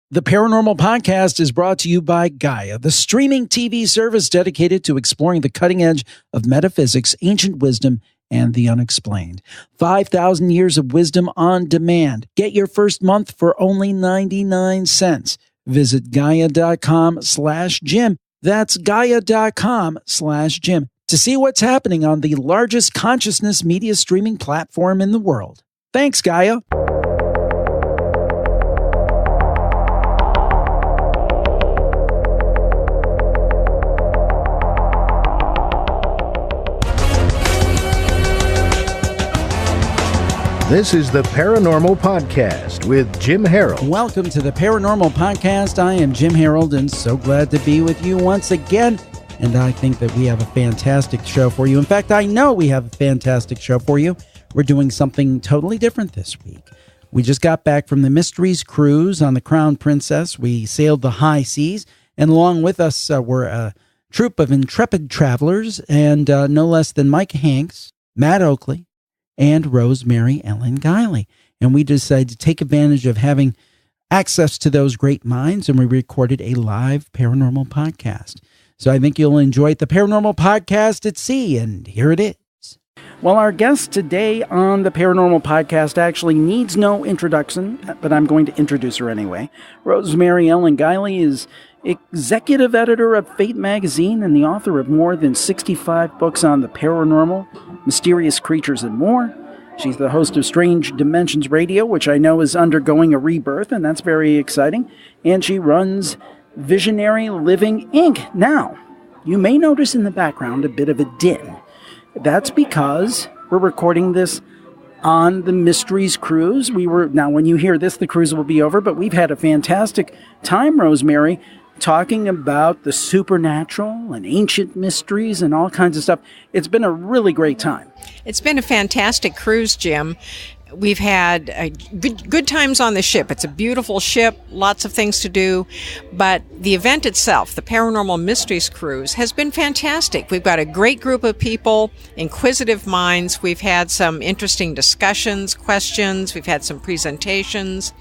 The Paranormal Podcast is brought to you by Gaia, the streaming TV service dedicated to exploring the cutting edge of metaphysics, ancient wisdom, and the unexplained. 5,000 years of wisdom on demand. Get your first month for only 99 cents. Visit Gaia.com/Jim. That's Gaia.com/Jim to see what's happening on the largest consciousness media streaming platform in the world. Thanks, Gaia. This is the Paranormal Podcast with Jim Harold. Welcome to the Paranormal Podcast. I am Jim Harold and so glad to be with you once again. And I think that we have a fantastic show for you. In fact, I know we have a fantastic show for you. We're doing something totally different this week. We just got back from the Mysteries Cruise on the Crown Princess. We sailed the high seas, and along with us were a troop of intrepid travelers, and no less than Micah Hanks, Matt Oakley, and Rosemary Ellen Guiley. And we decided to take advantage of having access to those great minds, and we recorded a live paranormal podcast. So I think you'll enjoy it. The Paranormal Podcast at Sea, and here it is. Well, our guest today on the Paranormal Podcast actually needs no introduction, but I'm going to introduce her anyway. Rosemary Ellen Guiley is executive editor of Fate magazine and the author of more than 65 books on the paranormal, mysterious creatures, and more. She's the host of Strange Dimensions Radio, which I know is undergoing a rebirth, and that's very exciting. And she runs Visionary Living Inc. Now, you may notice in the background a bit of a din. That's because we're recording this on the Mysteries Cruise. Now, when you hear this, the cruise will be over, but we've had a fantastic time, Rosemary, talking about the supernatural and ancient mysteries and all kinds of stuff. It's been a really great time. It's been a fantastic cruise, Jim. We've had good times on the ship. It's a beautiful ship, lots of things to do, but the event itself, the Paranormal Mysteries Cruise, has been fantastic. We've got a great group of people, inquisitive minds. We've had some interesting discussions, questions. We've had some presentations,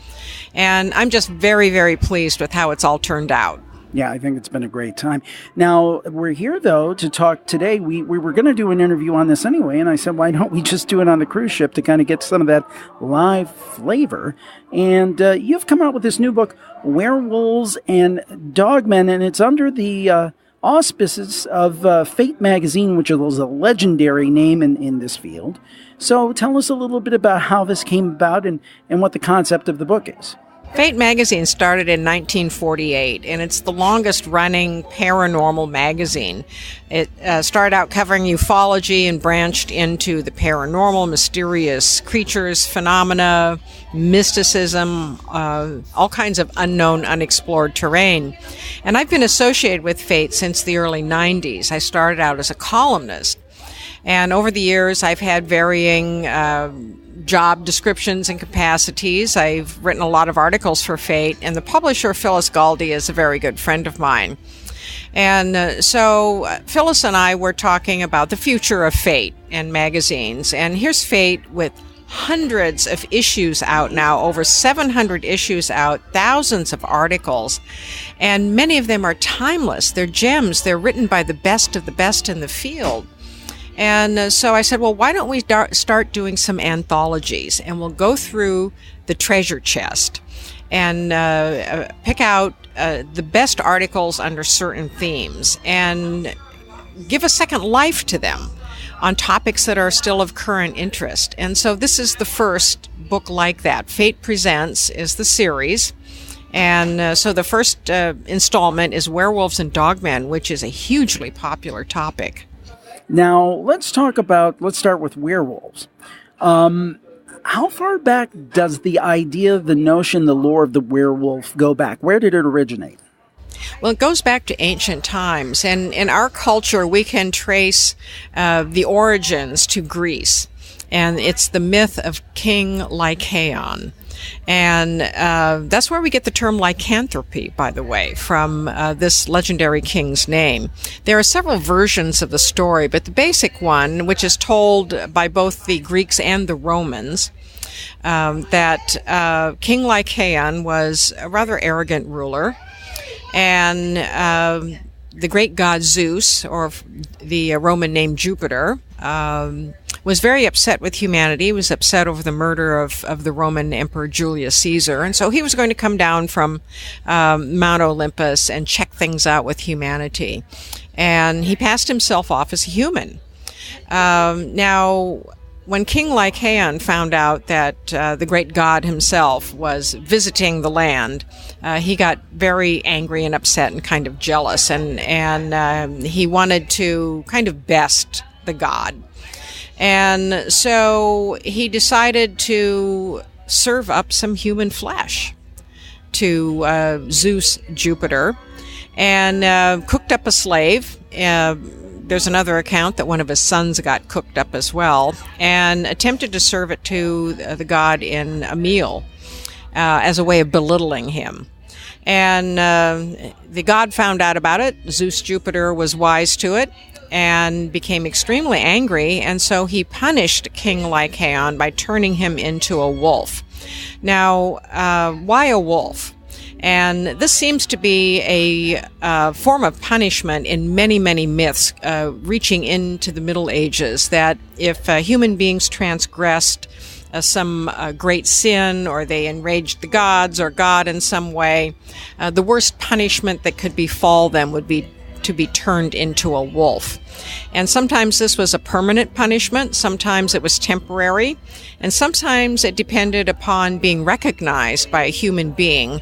and I'm just very, very pleased with how it's all turned out. Yeah, I think it's been a great time. Now, we're here, though, to talk today. We were going to do an interview on this anyway, and I said, why don't we just do it on the cruise ship to kind of get some of that live flavor? And you've come out with this new book, Werewolves and Dogmen, and it's under the auspices of Fate magazine, which is a legendary name in this field. So tell us a little bit about how this came about and what the concept of the book is. Fate magazine started in 1948, and it's the longest-running paranormal magazine. It started out covering ufology and branched into the paranormal, mysterious creatures, phenomena, mysticism, all kinds of unknown, unexplored terrain. And I've been associated with Fate since the early 90s. I started out as a columnist, and over the years I've had varying job descriptions and capacities. I've written a lot of articles for Fate, and the publisher, Phyllis Galdi, is a very good friend of mine. And so Phyllis and I were talking about the future of Fate and magazines. And here's Fate with hundreds of issues out now, over 700 issues out, thousands of articles, and many of them are timeless. They're gems. They're written by the best of the best in the field. And so I said, well, why don't we start doing some anthologies, and we'll go through the treasure chest and pick out the best articles under certain themes and give a second life to them on topics that are still of current interest. And so this is the first book like that. Fate Presents is the series. And so the first installment is Werewolves and Dogmen, which is a hugely popular topic. Now, let's start with werewolves. How far back does the idea, the notion, the lore of the werewolf go back? Where did it originate? Well, it goes back to ancient times. And in our culture, we can trace the origins to Greece. And it's the myth of King Lycaon. And that's where we get the term lycanthropy, by the way, from this legendary king's name. There are several versions of the story, but the basic one, which is told by both the Greeks and the Romans, that King Lycaon was a rather arrogant ruler, and the great god Zeus, or the Roman name Jupiter, was very upset with humanity. He was upset over the murder of the Roman Emperor Julius Caesar, and so he was going to come down from Mount Olympus and check things out with humanity. And he passed himself off as a human. Now, when King Lycaon found out that the great god himself was visiting the land, he got very angry and upset and kind of jealous, and he wanted to kind of best the god. And so he decided to serve up some human flesh to Zeus Jupiter, and cooked up a slave. There's another account that one of his sons got cooked up as well, and attempted to serve it to the god in a meal as a way of belittling him. And the god found out about it. Zeus Jupiter was wise to it and became extremely angry, and so he punished King Lycaon by turning him into a wolf. Now, why a wolf? And this seems to be a form of punishment in many, many myths reaching into the Middle Ages, that if human beings transgressed some great sin, or they enraged the gods or God in some way, the worst punishment that could befall them would be to be turned into a wolf. And sometimes this was a permanent punishment, sometimes it was temporary, and sometimes it depended upon being recognized by a human being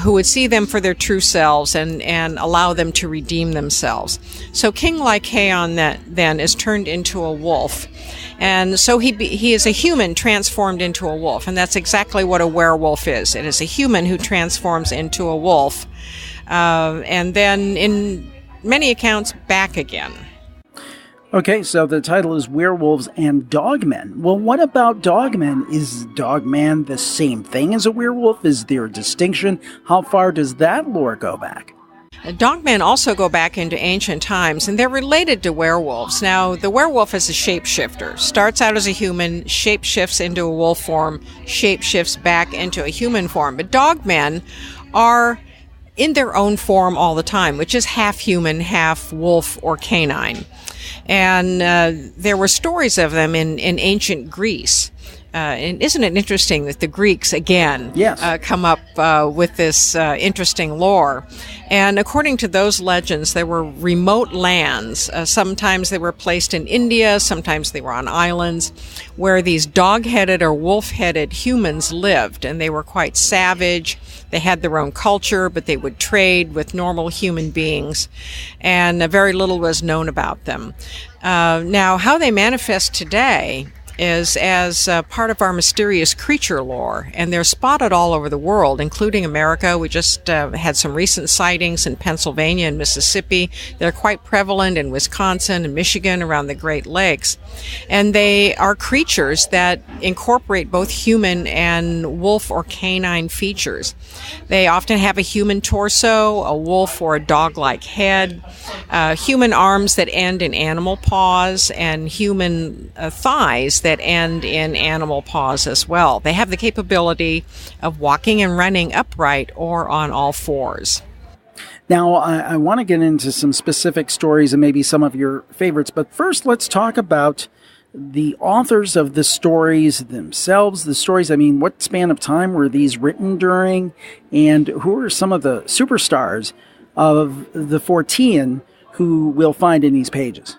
who would see them for their true selves and allow them to redeem themselves. So King Lycaon then is turned into a wolf, and so he is a human transformed into a wolf, and that's exactly what a werewolf is. It is a human who transforms into a wolf, and then in many accounts back again. Okay, so the title is Werewolves and Dogmen. Well, what about dogmen? Is dogman the same thing as a werewolf? Is there a distinction? How far does that lore go back? Dogmen also go back into ancient times, and they're related to werewolves. Now, the werewolf is a shapeshifter. Starts out as a human, shapeshifts into a wolf form, shapeshifts back into a human form. But dogmen are in their own form all the time, which is half human, half wolf or canine. And there were stories of them in ancient Greece. And isn't it interesting that the Greeks, again, come up with this interesting lore? And according to those legends, there were remote lands. Sometimes they were placed in India, sometimes they were on islands, where these dog-headed or wolf-headed humans lived. And they were quite savage. They had their own culture, but they would trade with normal human beings. And very little was known about them. Now, how they manifest today is as part of our mysterious creature lore, and they're spotted all over the world, including America. We just had some recent sightings in Pennsylvania and Mississippi. They're quite prevalent in Wisconsin and Michigan around the Great Lakes, and they are creatures that incorporate both human and wolf or canine features. They often have a human torso, a wolf or a dog-like head, human arms that end in animal paws, and human thighs that end in animal paws as well. They have the capability of walking and running upright or on all fours. Now, I want to get into some specific stories and maybe some of your favorites, but first let's talk about the authors of the stories themselves. The stories, I mean, what span of time were these written during, and who are some of the superstars of the Fortean who we'll find in these pages?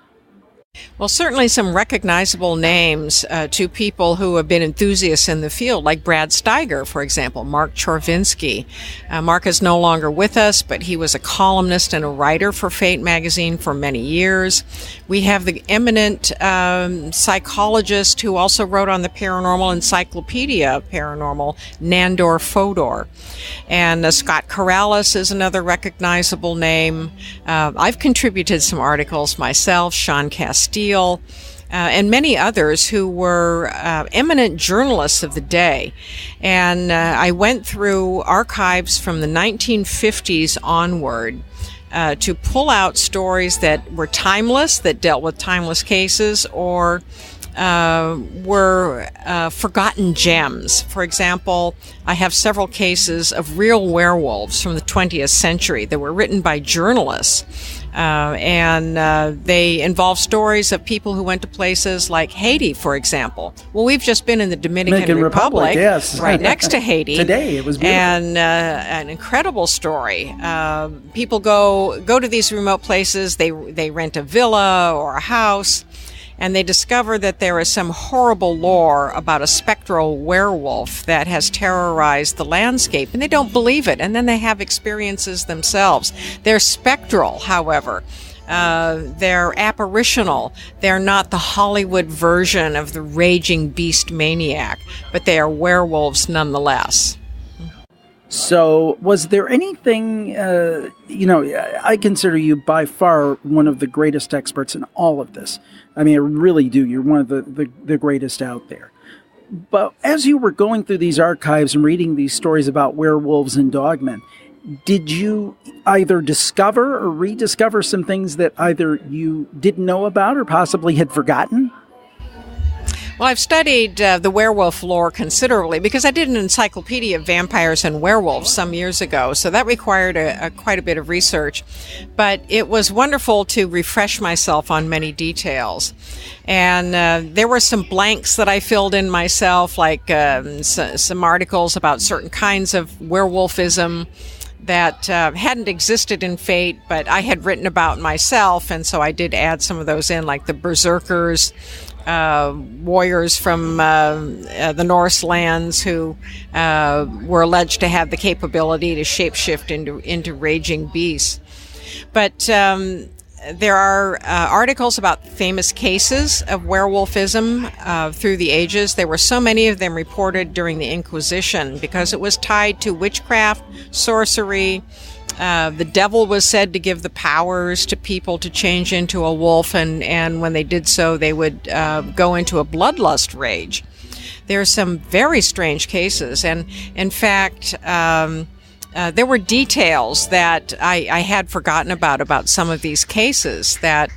Well, certainly some recognizable names to people who have been enthusiasts in the field, like Brad Steiger, for example, Mark Chorvinsky. Mark is no longer with us, but he was a columnist and a writer for Fate magazine for many years. We have the eminent psychologist who also wrote on the Paranormal Encyclopedia of Paranormal, Nandor Fodor. And Scott Corrales is another recognizable name. I've contributed some articles myself, Sean Castile, and many others who were eminent journalists of the day. And I went through archives from the 1950s onward to pull out stories that were timeless, that dealt with timeless cases, or were forgotten gems. For example, I have several cases of real werewolves from the 20th century that were written by journalists. And they involve stories of people who went to places like Haiti, for example. Well, we've just been in the Dominican Republic, yes. right next to Haiti. Today, it was beautiful. And an incredible story. People go to these remote places, they rent a villa or a house, and they discover that there is some horrible lore about a spectral werewolf that has terrorized the landscape, and they don't believe it, and then they have experiences themselves. They're spectral, however. They're apparitional. They're not the Hollywood version of the raging beast maniac, but they are werewolves nonetheless. So was there anything, I consider you by far one of the greatest experts in all of this. I mean, I really do. You're one of the greatest out there. But as you were going through these archives and reading these stories about werewolves and dogmen, did you either discover or rediscover some things that either you didn't know about or possibly had forgotten? Well, I've studied the werewolf lore considerably because I did an encyclopedia of vampires and werewolves some years ago, so that required quite a bit of research. But it was wonderful to refresh myself on many details. And there were some blanks that I filled in myself, like some articles about certain kinds of werewolfism that hadn't existed in Fate, but I had written about myself, and so I did add some of those in, like the berserkers, warriors from the Norse lands who were alleged to have the capability to shapeshift into raging beasts. But there are articles about famous cases of werewolfism through the ages. There were so many of them reported during the Inquisition because it was tied to witchcraft, sorcery. The devil was said to give the powers to people to change into a wolf, and when they did so, they would go into a bloodlust rage. There are some very strange cases, and in fact, there were details that I had forgotten about some of these cases that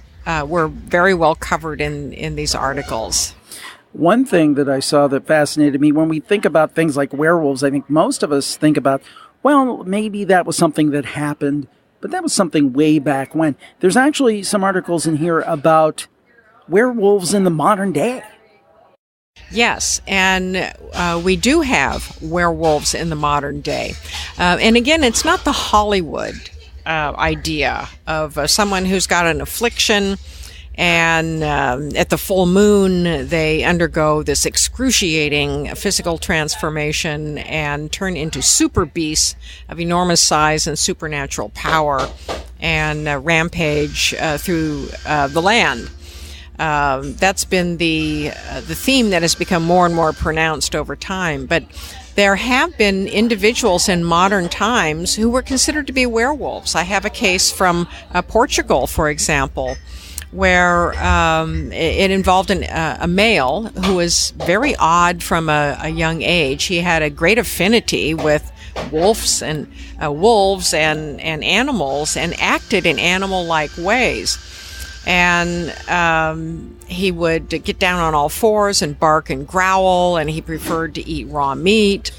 were very well covered in these articles. One thing that I saw that fascinated me, when we think about things like werewolves, I think most of us think about, well, maybe that was something that happened, but that was something way back when. There's actually some articles in here about werewolves in the modern day. Yes, and we do have werewolves in the modern day. And again, it's not the Hollywood idea of someone who's got an affliction, and at the full moon, they undergo this excruciating physical transformation and turn into super beasts of enormous size and supernatural power and rampage through the land. That's been the theme that has become more and more pronounced over time. But there have been individuals in modern times who were considered to be werewolves. I have a case from Portugal, for example, where it involved a male who was very odd from a young age. He had a great affinity with wolves and animals, and acted in animal-like ways. And he would get down on all fours and bark and growl, and he preferred to eat raw meat.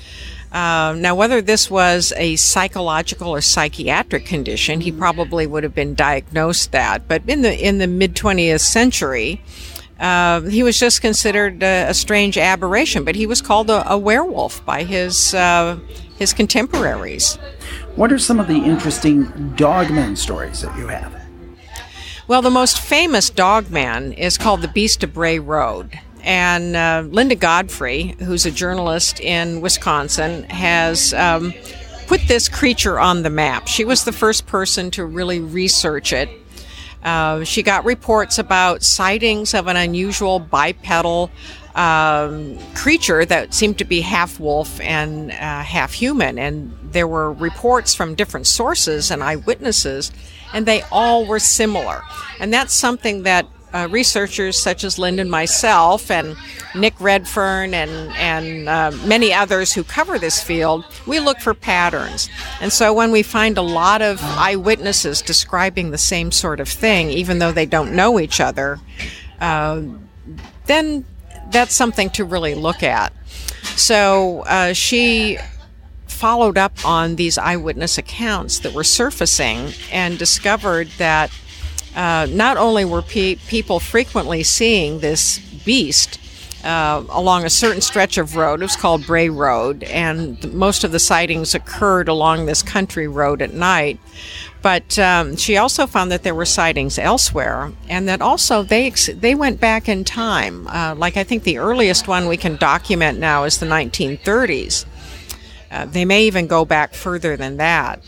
Now, whether this was a psychological or psychiatric condition, he probably would have been diagnosed that. But in the mid-20th century, he was just considered a strange aberration. But he was called a werewolf by his contemporaries. What are some of the interesting dogmen stories that you have? Well, the most famous dogman is called the Beast of Bray Road. And Linda Godfrey, who's a journalist in Wisconsin, has put this creature on the map. She was the first person to really research it. She got reports about sightings of an unusual bipedal creature that seemed to be half wolf and half human. And there were reports from different sources and eyewitnesses, and they all were similar. And that's something that researchers such as Linda and myself and Nick Redfern and many others who cover this field, we look for patterns. And so when we find a lot of eyewitnesses then that's something to really look at. So she followed up on these eyewitness accounts that were surfacing and discovered that not only were people frequently seeing this beast along a certain stretch of road. It was called Bray Road, and most of the sightings occurred along this country road at night. But she also found that there were sightings elsewhere, and that also they went back in time. Like I think the earliest one we can document now is the 1930s. They may even go back further than that.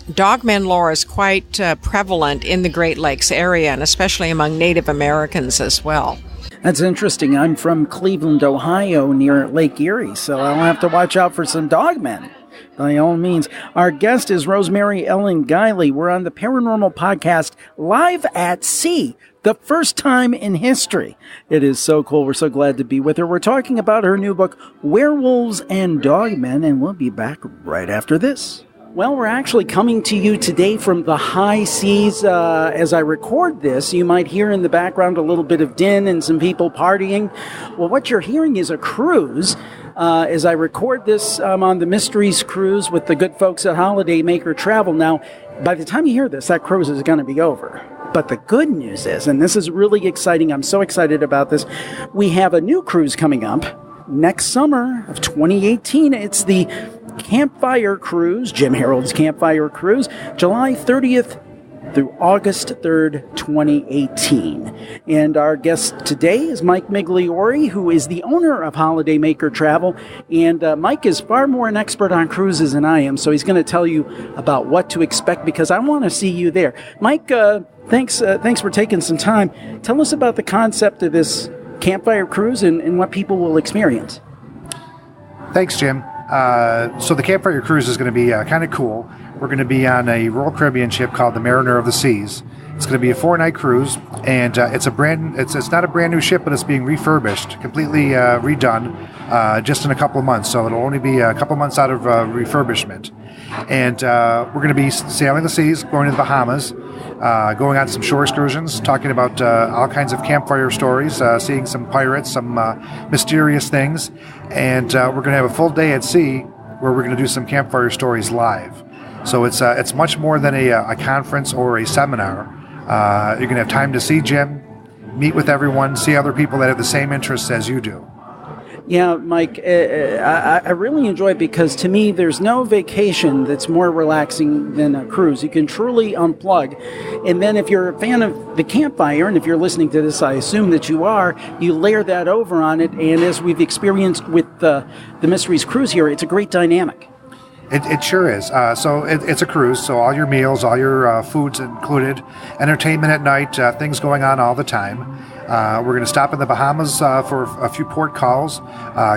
Dogmen lore is quite prevalent in the Great Lakes area, and especially among Native Americans as well. That's interesting. I'm from Cleveland, Ohio, near Lake Erie, so I'll have to watch out for some dogmen, by all means. Our guest is Rosemary Ellen Guiley. We're on the Paranormal Podcast live at sea, the first time in history. It is so cool. We're so glad to be with her. We're talking about her new book, Werewolves and Dogmen, and we'll be back right after this. Well, we're actually coming to you today from the high seas. As I record this, you might hear in the background a little bit of din and some people partying. Well, what you're hearing is a cruise. As I record this, I'm on the Mysteries Cruise with the good folks at Holiday Maker Travel. Now, by the time you hear this, that cruise is going to be over. But the good news is, and this is really exciting, I'm so excited about this, we have a new cruise coming up next summer of 2018. It's the Campfire Cruise, Jim Harold's Campfire Cruise, July 30th through August 3rd, 2018. And our guest today is Mike Migliore, who is the owner of Holiday Maker Travel. And Mike is far more an expert on cruises than I am, so he's going to tell you about what to expect, because I want to see you there. Mike, thanks for taking some time. Tell us about the concept of this Campfire Cruise and what people will experience. Thanks, Jim. So the Campfire Cruise is going to be kind of cool. We're going to be on a Royal Caribbean ship called the Mariner of the Seas. It's going to be a 4-night cruise, and it's not a brand new ship, but it's being refurbished, completely redone, just in a couple of months. So it'll only be a couple of months out of refurbishment. And we're going to be sailing the seas, going to the Bahamas, going on some shore excursions, talking about all kinds of campfire stories, seeing some pirates, some mysterious things. And we're going to have a full day at sea where we're going to do some campfire stories live. So it's much more than a conference or a seminar. You're going to have time to see Jim, meet with everyone, see other people that have the same interests as you do. Yeah, Mike, I really enjoy it because to me there's no vacation that's more relaxing than a cruise. You can truly unplug. And then if you're a fan of the campfire, and if you're listening to this, I assume that you are, you layer that over on it. And as we've experienced with the Mysteries Cruise here, it's a great dynamic. It sure is. So it's a cruise, so all your meals, all your food's included, entertainment at night, things going on all the time. We're going to stop in the Bahamas for a few port calls,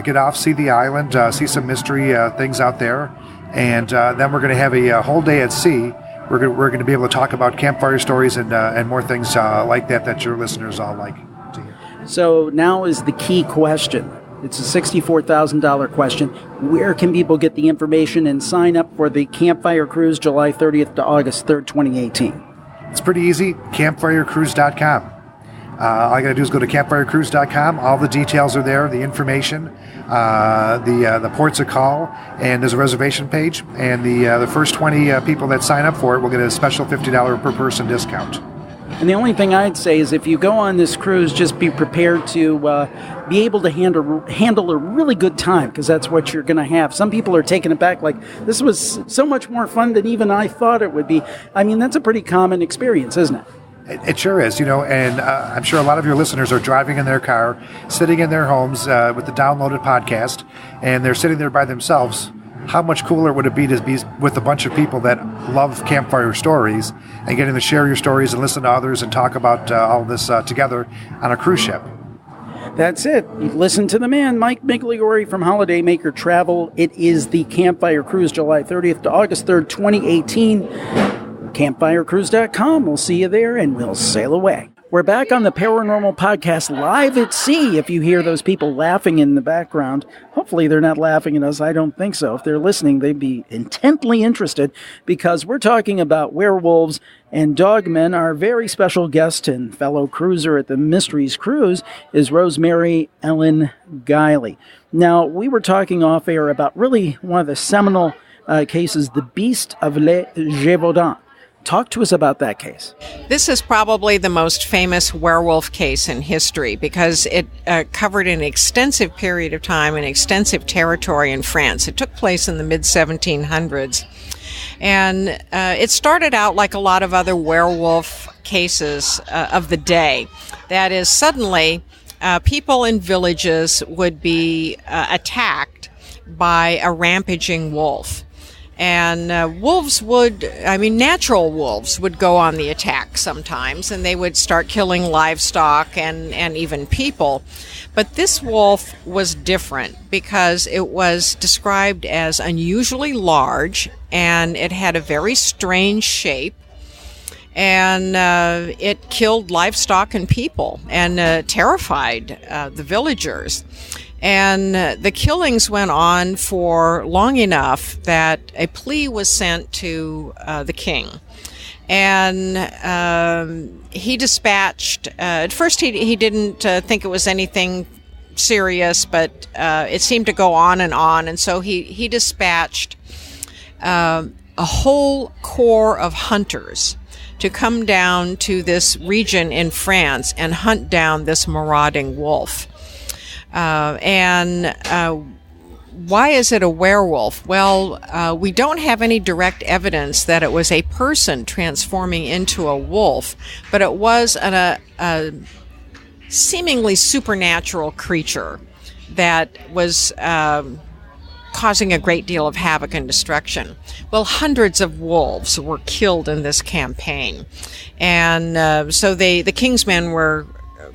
get off, see the island, see some mystery things out there, and then we're going to have a whole day at sea. We're going to be able to talk about campfire stories and more things like that your listeners all like to hear. So now is the key question. It's a $64,000 question. Where can people get the information and sign up for the Campfire Cruise July 30th to August 3rd, 2018? It's pretty easy, campfirecruise.com. All you got to do is go to campfirecruise.com. All the details are there, the information, the ports of call, and there's a reservation page. And the first 20 people that sign up for it will get a special $50 per person discount. And the only thing I'd say is if you go on this cruise, just be prepared to be able to handle a really good time, because that's what you're going to have. Some people are taking it back like, this was so much more fun than even I thought it would be. I mean, that's a pretty common experience, isn't it? It sure is, and I'm sure a lot of your listeners are driving in their car, sitting in their homes with the downloaded podcast, and they're sitting there by themselves. How much cooler would it be to be with a bunch of people that love campfire stories and getting to share your stories and listen to others and talk about all this together on a cruise ship? That's it. You listen to the man, Mike Migliore from Holiday Maker Travel. It is the Campfire Cruise, July 30th to August 3rd, 2018. CampfireCruise.com. We'll see you there, and we'll sail away. We're back on the Paranormal Podcast live at sea. If you hear those people laughing in the background, hopefully they're not laughing at us. I don't think so. If they're listening, they'd be intently interested because we're talking about werewolves and dogmen. Our very special guest and fellow cruiser at the Mysteries Cruise is Rosemary Ellen Guiley. Now, we were talking off air about really one of the seminal cases, the Beast of Les Gévaudan. Talk to us about that case. This is probably the most famous werewolf case in history because it covered an extensive period of time and extensive territory in France. It took place in the mid-1700s. And it started out like a lot of other werewolf cases of the day. That is, suddenly people in villages would be attacked by a rampaging wolf. And natural wolves would go on the attack sometimes, and they would start killing livestock and even people. But this wolf was different because it was described as unusually large, and it had a very strange shape, and it killed livestock and people and terrified the villagers. And the killings went on for long enough that a plea was sent to the king. And he dispatched, at first he didn't think it was anything serious, but it seemed to go on. And so he dispatched a whole corps of hunters to come down to this region in France and hunt down this marauding wolf. Why is it a werewolf? Well, we don't have any direct evidence that it was a person transforming into a wolf, but it was a seemingly supernatural creature that was causing a great deal of havoc and destruction. Well, hundreds of wolves were killed in this campaign, and so the king's men were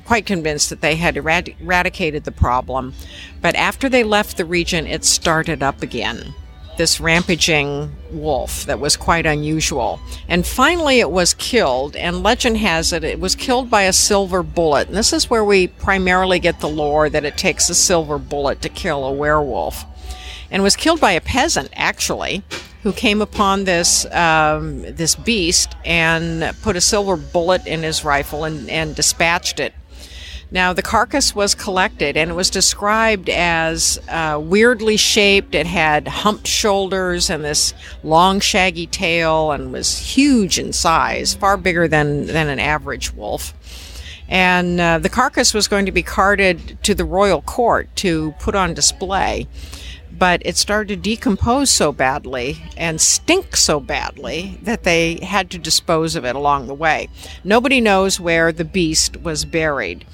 quite convinced that they had eradicated the problem. But after they left the region, it started up again, this rampaging wolf that was quite unusual. And finally it was killed, and legend has it, it was killed by a silver bullet. And this is where we primarily get the lore that it takes a silver bullet to kill a werewolf. And it was killed by a peasant, actually, who came upon this this beast and put a silver bullet in his rifle and dispatched it. Now, the carcass was collected, and it was described as weirdly shaped. It had humped shoulders and this long, shaggy tail, and was huge in size, far bigger than an average wolf. And the carcass was going to be carted to the royal court to put on display. But it started to decompose so badly and stink so badly that they had to dispose of it along the way. Nobody knows where the beast was buried.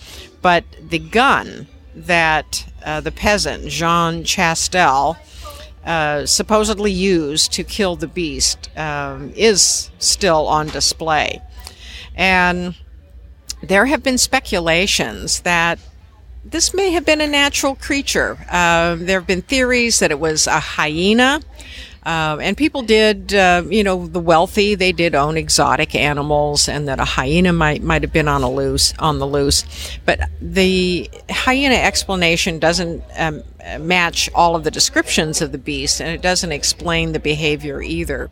But the gun that the peasant, Jean Chastel, supposedly used to kill the beast is still on display. And there have been speculations that this may have been a natural creature. There have been theories that it was a hyena. And people did, the wealthy, they did own exotic animals, and that a hyena might have been on the loose. But the hyena explanation doesn't match all of the descriptions of the beast, and it doesn't explain the behavior either.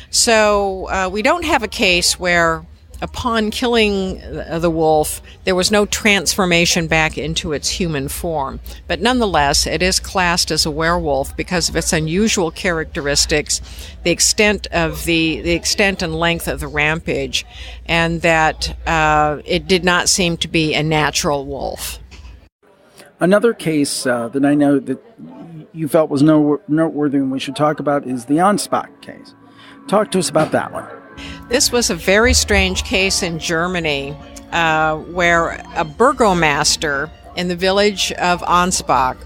So we don't have a case where upon killing the wolf, there was no transformation back into its human form. But nonetheless, it is classed as a werewolf because of its unusual characteristics, the extent and length of the rampage, and that it did not seem to be a natural wolf. Another case that I know that you felt was noteworthy and we should talk about is the Ansbach case. Talk to us about that one. This was a very strange case in Germany where a burgomaster in the village of Ansbach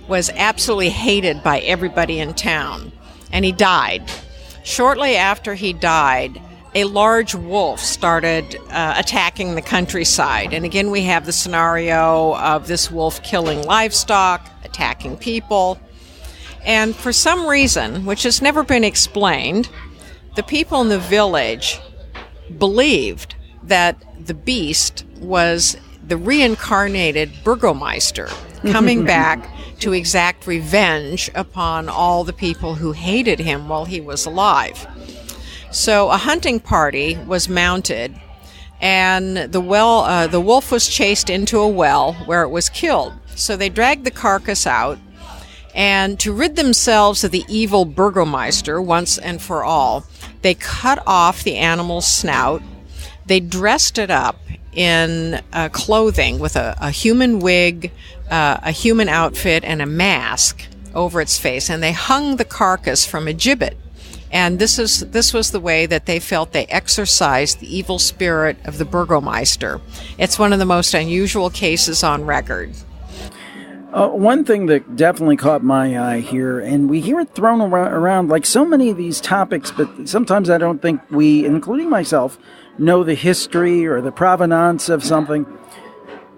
was absolutely hated by everybody in town, and he died. Shortly after he died, a large wolf started attacking the countryside. And again, we have the scenario of this wolf killing livestock, attacking people. And for some reason, which has never been explained, the people in the village believed that the beast was the reincarnated Burgomeister coming back to exact revenge upon all the people who hated him while he was alive. So a hunting party was mounted, and the wolf was chased into a well where it was killed. So they dragged the carcass out, and to rid themselves of the evil Burgomeister once and for all, they cut off the animal's snout. They dressed it up in clothing with a human wig, a human outfit, and a mask over its face, and they hung the carcass from a gibbet. And this was the way that they felt they exorcised the evil spirit of the Burgomeister. It's one of the most unusual cases on record. One thing that definitely caught my eye here, and we hear it thrown around like so many of these topics, but sometimes I don't think we, including myself, know the history or the provenance of something.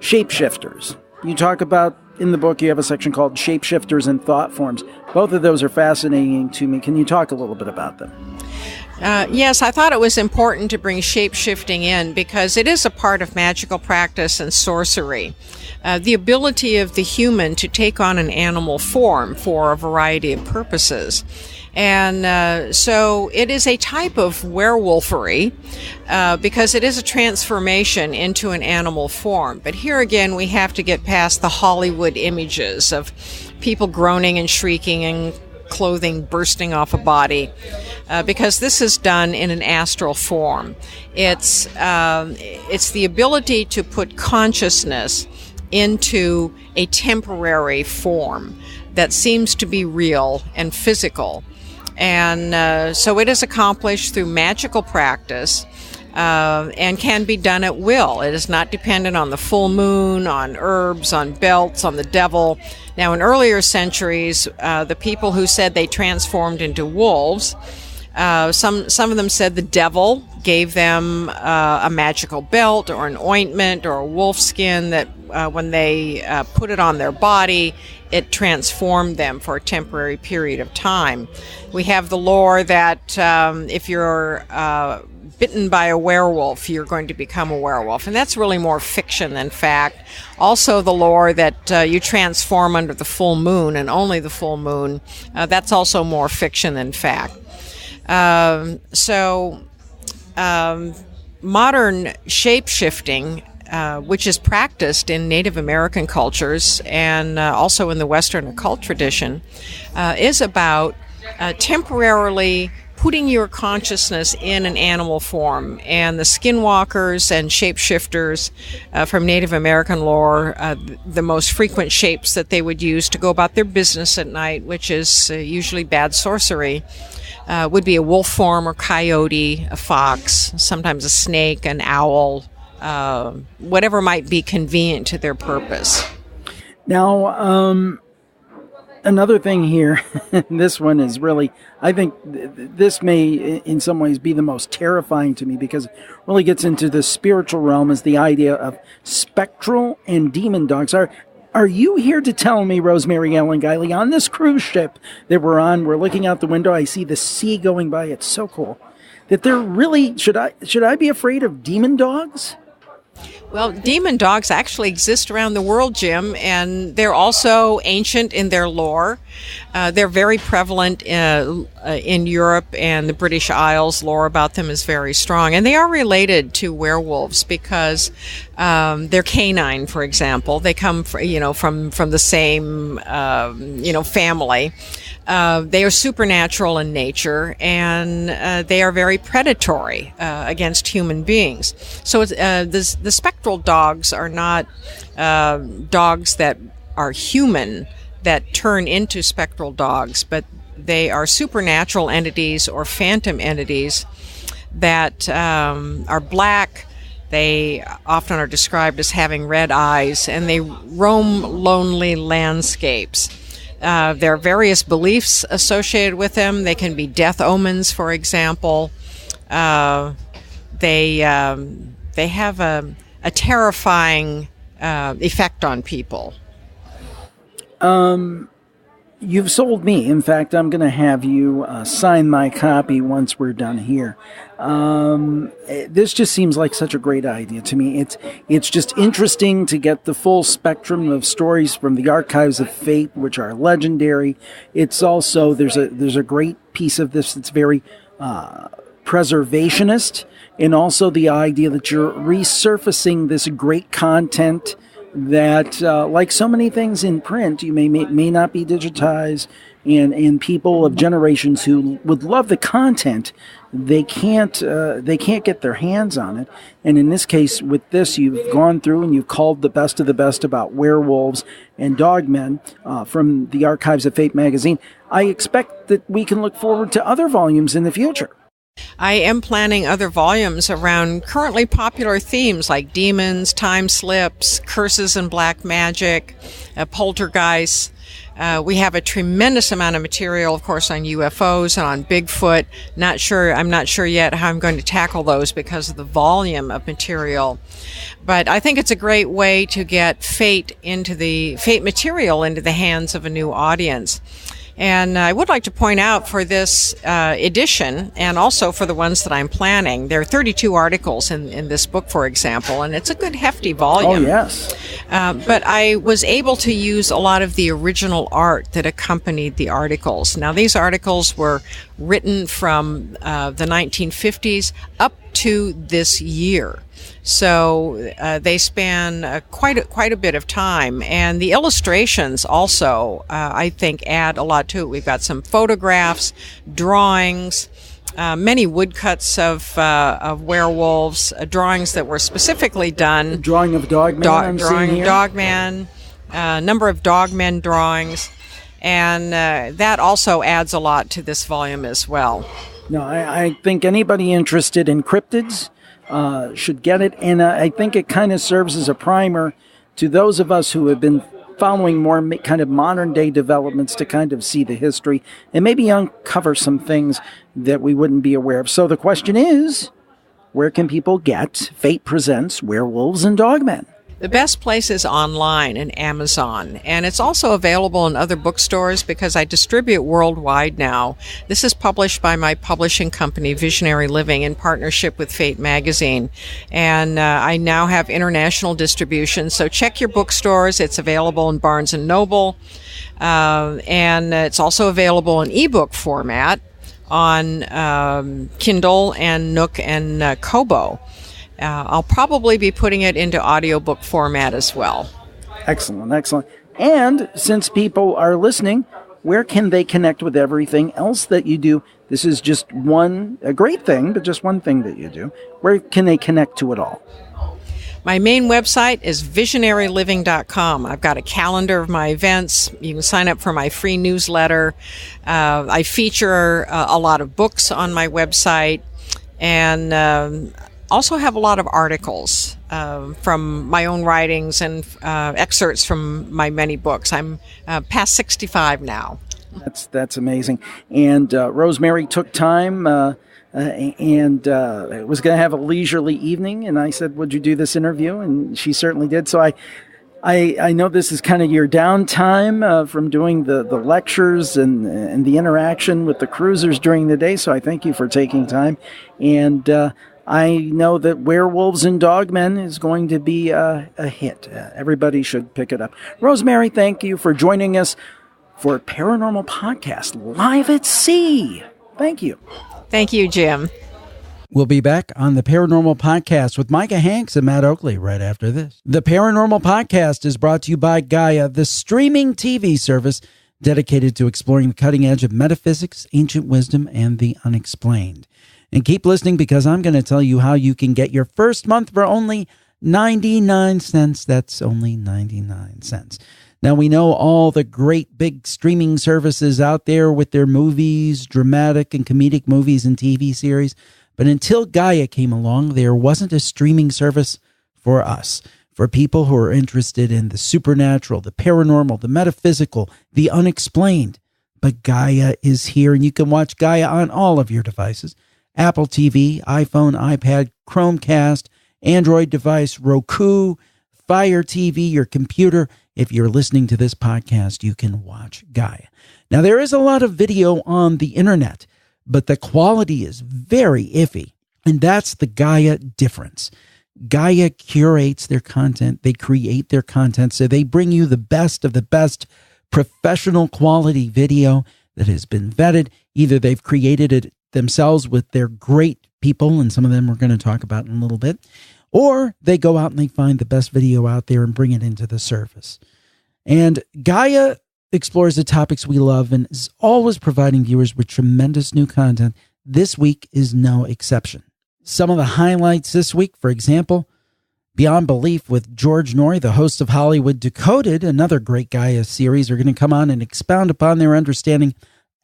Shapeshifters. You talk about, in the book, you have a section called Shapeshifters and Thought Forms. Both of those are fascinating to me. Can you talk a little bit about them? Yes, I thought it was important to bring shape-shifting in because it is a part of magical practice and sorcery. The ability of the human to take on an animal form for a variety of purposes. And so it is a type of werewolfery because it is a transformation into an animal form. But here again, we have to get past the Hollywood images of people groaning and shrieking and clothing bursting off a body, because this is done in an astral form. It's the ability to put consciousness into a temporary form that seems to be real and physical. And so it is accomplished through magical practice and can be done at will. It is not dependent on the full moon, on herbs, on belts, on the devil. Now, in earlier centuries, the people who said they transformed into wolves, some of them said the devil gave them a magical belt or an ointment or a wolf skin that when they put it on their body, it transformed them for a temporary period of time. We have the lore that if you're bitten by a werewolf, you're going to become a werewolf. And that's really more fiction than fact. Also the lore that you transform under the full moon and only the full moon. That's also more fiction than fact. Modern shape-shifting, which is practiced in Native American cultures and also in the Western occult tradition, is about temporarily putting your consciousness in an animal form. And the skinwalkers and shapeshifters from Native American lore, the most frequent shapes that they would use to go about their business at night, which is usually bad sorcery, would be a wolf form or coyote, a fox, sometimes a snake, an owl, whatever might be convenient to their purpose. Now, another thing here, this one is really, I think this may in some ways be the most terrifying to me because it really gets into the spiritual realm, is the idea of spectral and demon dogs. Are you here to tell me, Rosemary Ellen Guiley, on this cruise ship that we're on, we're looking out the window, I see the sea going by, it's so cool, that they're really, should I be afraid of demon dogs? Well, demon dogs actually exist around the world, Jim, and they're also ancient in their lore. They're very prevalent in Europe and the British Isles. Lore about them is very strong. And they are related to werewolves because they're canine, for example. They come from the same, family. They are supernatural in nature, and they are very predatory against human beings. So the spectral dogs are not dogs that are human that turn into spectral dogs, but they are supernatural entities or phantom entities that are black. They often are described as having red eyes, and they roam lonely landscapes. There are various beliefs associated with them. They can be death omens, for example. They have a terrifying effect on people. You've sold me. In fact, I'm going to have you sign my copy once we're done here. This just seems like such a great idea to me. It's just interesting to get the full spectrum of stories from the archives of fate, which are legendary. It's also there's a great piece of this that's very preservationist, and also the idea that you're resurfacing this great content that, like so many things in print, you may not be digitized, and people of generations who would love the content, they can't get their hands on it. And in this case, with this, you've gone through and you've called the best of the best about werewolves and dogmen from the Archives of Fate magazine. I expect that we can look forward to other volumes in the future. I am planning other volumes around currently popular themes like demons, time slips, curses and black magic, poltergeists. We have a tremendous amount of material, of course, on UFOs and on Bigfoot. I'm not sure yet how I'm going to tackle those because of the volume of material. But I think it's a great way to get fate material into the hands of a new audience. And I would like to point out for this edition, and also for the ones that I'm planning, there are 32 articles in this book, for example, and it's a good hefty volume. Oh, yes. But I was able to use a lot of the original art that accompanied the articles. Now, these articles were written from the 1950s up to this year. So they span quite a bit of time, and the illustrations also, I think, add a lot to it. We've got some photographs, drawings, many woodcuts of werewolves, drawings that were specifically done. Drawing of dogmen. Drawing of dogmen, a number of dogmen drawings, and that also adds a lot to this volume as well. No, I think anybody interested in cryptids should get it, and I think it kind of serves as a primer to those of us who have been following more kind of modern day developments to kind of see the history and maybe uncover some things that we wouldn't be aware of. So the question is, where can people get Fate Presents Werewolves and Dogmen? The best place is online and Amazon, and it's also available in other bookstores because I distribute worldwide now. This is published by my publishing company, Visionary Living, in partnership with Fate Magazine, and I now have international distribution, so check your bookstores. It's available in Barnes & Noble, and it's also available in ebook format on Kindle and Nook and Kobo. I'll probably be putting it into audiobook format as well. Excellent, excellent. And since people are listening, where can they connect with everything else that you do? This is just a great thing, but just one thing that you do. Where can they connect to it all? My main website is visionaryliving.com. I've got a calendar of my events. You can sign up for my free newsletter. I feature a lot of books on my website, and also have a lot of articles from my own writings and excerpts from my many books. I'm past 65 now. That's amazing. And Rosemary took time and was going to have a leisurely evening, and I said, would you do this interview? And she certainly did. So I know this is kind of your downtime from doing the lectures and the interaction with the cruisers during the day, so I thank you for taking time. And I know that Werewolves and Dogmen is going to be a hit. Everybody should pick it up. Rosemary, thank you for joining us for Paranormal Podcast Live at Sea. Thank you. Thank you, Jim. We'll be back on the Paranormal Podcast with Micah Hanks and Matt Oakley right after this. The Paranormal Podcast is brought to you by Gaia, the streaming TV service dedicated to exploring the cutting edge of metaphysics, ancient wisdom, and the unexplained. And keep listening, because I'm going to tell you how you can get your first month for only 99 cents. That's only 99 cents. Now, we know all the great big streaming services out there with their movies, dramatic and comedic movies and TV series. But until Gaia came along, there wasn't a streaming service for us, for people who are interested in the supernatural, the paranormal, the metaphysical, the unexplained. But Gaia is here, and you can watch Gaia on all of your devices. Apple TV, iPhone, iPad, Chromecast, Android device, Roku, Fire TV, your computer, if you're listening to this podcast, you can watch Gaia. Now, there is a lot of video on the internet, but the quality is very iffy. And that's the Gaia difference. Gaia curates their content. They create their content. So they bring you the best of the best professional quality video that has been vetted. Either they've created it themselves with their great people, and some of them we're going to talk about in a little bit, or they go out and they find the best video out there and bring it into the surface. And Gaia explores the topics we love and is always providing viewers with tremendous new content. This week is no exception. Some of the highlights this week, for example, Beyond Belief with George Norrie, the host of Hollywood Decoded, another great Gaia series, are going to come on and expound upon their understanding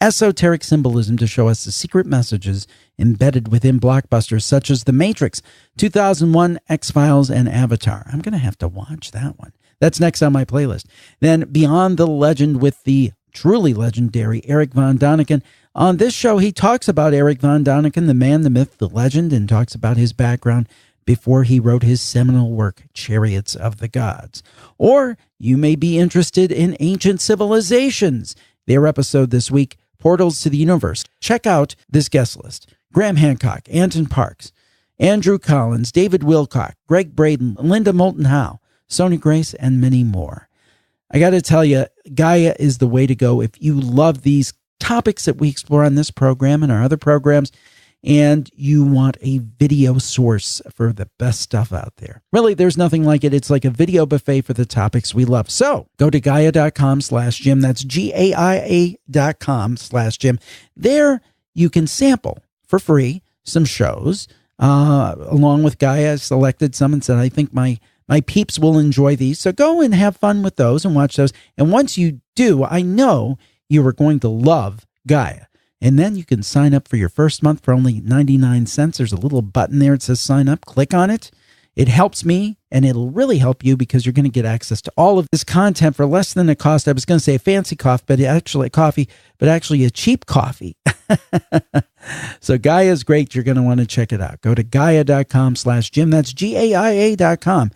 esoteric symbolism to show us the secret messages embedded within blockbusters such as The Matrix, 2001, X-Files, and Avatar. I'm going to have to watch that one. That's next on my playlist. Then Beyond the Legend with the truly legendary Eric Von Däniken. On this show, he talks about Eric Von Däniken, the man, the myth, the legend, and talks about his background before he wrote his seminal work, Chariots of the Gods. Or you may be interested in ancient civilizations. Their episode this week, Portals to the Universe. Check out this guest list. Graham Hancock, Anton Parks, Andrew Collins, David Wilcock, Greg Braden, Linda Moulton Howe, Sonia Grace, and many more. I got to tell you, Gaia is the way to go if you love these topics that we explore on this program and our other programs, and you want a video source for the best stuff out there. Really, there's nothing like it. It's like a video buffet for the topics we love. So go to Gaia.com/Jim. That's GAIA.com/Jim. There you can sample for free some shows along with Gaia. I selected some and said, I think my peeps will enjoy these. So go and have fun with those and watch those. And once you do, I know you are going to love Gaia. And then you can sign up for your first month for only 99 cents. There's a little button there. It says sign up. Click on it. It helps me, and it'll really help you because you're going to get access to all of this content for less than the cost. I was going to say a fancy coffee, but actually a cheap coffee. So Gaia is great. You're going to want to check it out. Go to Gaia.com/Jim. That's GAIA.com/Jim.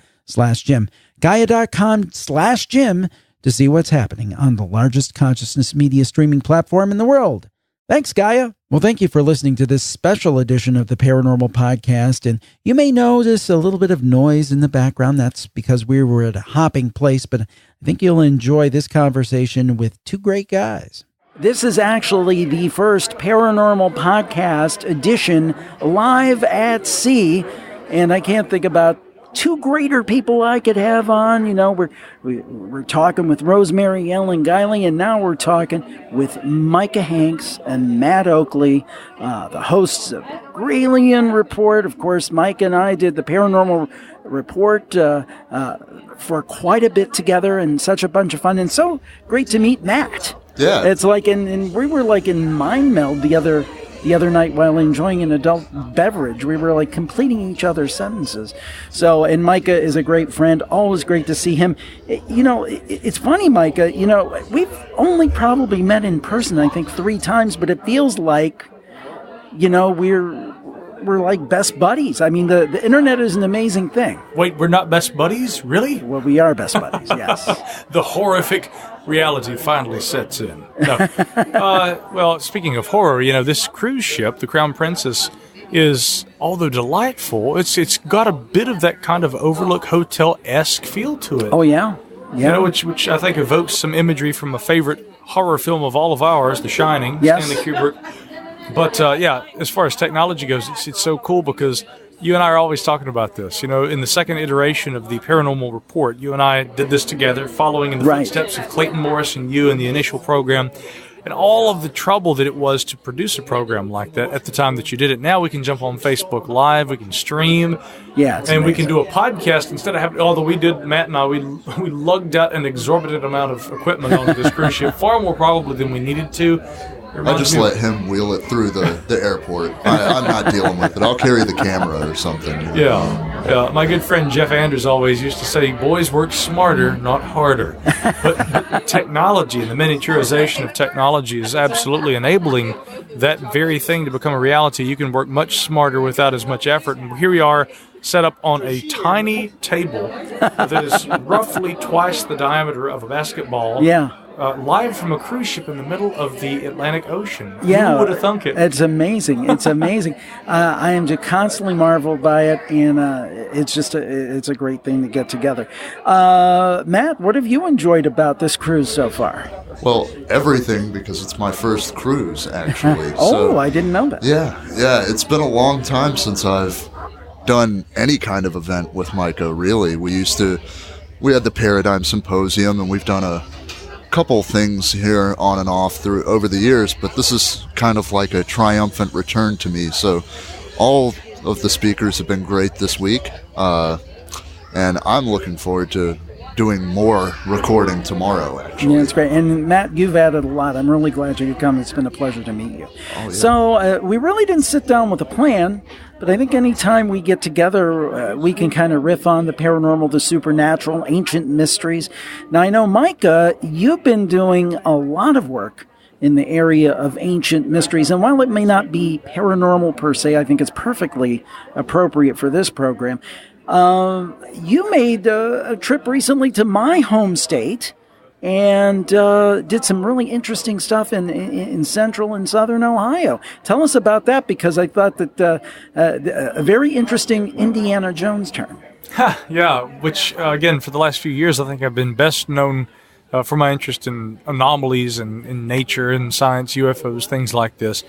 Gaia.com/Jim to see what's happening on the largest consciousness media streaming platform in the world. Thanks, Gaia. Well, thank you for listening to this special edition of the Paranormal Podcast. And you may notice a little bit of noise in the background. That's because we were at a hopping place, but I think you'll enjoy this conversation with two great guys. This is actually the first Paranormal Podcast edition live at sea. And I can't think about two greater people I could have on. You know, we're talking with Rosemary Ellen Guiley, and now we're talking with Micah Hanks and Matt Oakley, the hosts of Gralien Report. Of course, Mike and I did the Paranormal Report for quite a bit together, and such a bunch of fun, and so great to meet Matt. Yeah, it's like we were like in mind meld the other night while enjoying an adult beverage. We were like completing each other's sentences. So, and Micah is a great friend. Always great to see him. You know, it's funny, Micah, you know, we've only probably met in person, I think 3 times, but it feels like, you know, we're like best buddies. I mean, the internet is an amazing thing. Wait, we're not best buddies? Really? Well, we are best buddies, yes. The horrific reality finally sets in. No. Well, speaking of horror, you know, this cruise ship, the Crown Princess, is, although delightful, it's got a bit of that kind of Overlook Hotel-esque feel to it. Oh, yeah? Yeah. You know, which I think evokes some imagery from a favorite horror film of all of ours, The Shining, yes. Stanley Kubrick. But, yeah, as far as technology goes, it's so cool because you and I are always talking about this. You know, in the second iteration of the Paranormal Report, you and I did this together, following in the footsteps of Clayton Morris and you in the initial program, and all of the trouble that it was to produce a program like that at the time that you did it. Now we can jump on Facebook Live, we can stream, and we can do a podcast instead of having, although we did, Matt and I, we lugged out an exorbitant amount of equipment onto this cruise ship, far more probably than we needed to. I just let him wheel it through the airport. I'm not dealing with it. I'll carry the camera or something. Yeah. My good friend Jeff Anders always used to say, boys work smarter, not harder. But technology and the miniaturization of technology is absolutely enabling that very thing to become a reality. You can work much smarter without as much effort. And here we are, set up on a tiny table that is roughly twice the diameter of a basketball. Yeah. Live from a cruise ship in the middle of the Atlantic Ocean. Yeah. Who would have thunk it? It's amazing. It's amazing. I am just constantly marveled by it, and it's a great thing to get together. Matt, what have you enjoyed about this cruise so far? Well, everything, because it's my first cruise, actually. I didn't know that. Yeah. It's been a long time since I've done any kind of event with Micah, really. We had the Paradigm Symposium, and we've done a couple things here on and off over the years, but this is kind of like a triumphant return to me. So all of the speakers have been great this week, and I'm looking forward to doing more recording tomorrow, actually. Yeah, it's great. And Matt, you've added a lot. I'm really glad you could come. It's been a pleasure to meet you. Oh, yeah. So we really didn't sit down with a plan, but I think anytime we get together, we can kind of riff on the paranormal, the supernatural, ancient mysteries. Now, I know, Micah, you've been doing a lot of work in the area of ancient mysteries. And while it may not be paranormal per se, I think it's perfectly appropriate for this program. You made a trip recently to my home state and did some really interesting stuff in central and southern Ohio. Tell us about that, because I thought that a very interesting Indiana Jones turn. Yeah, which, again, for the last few years, I think I've been best known for my interest in anomalies and in nature and science, UFOs, things like this.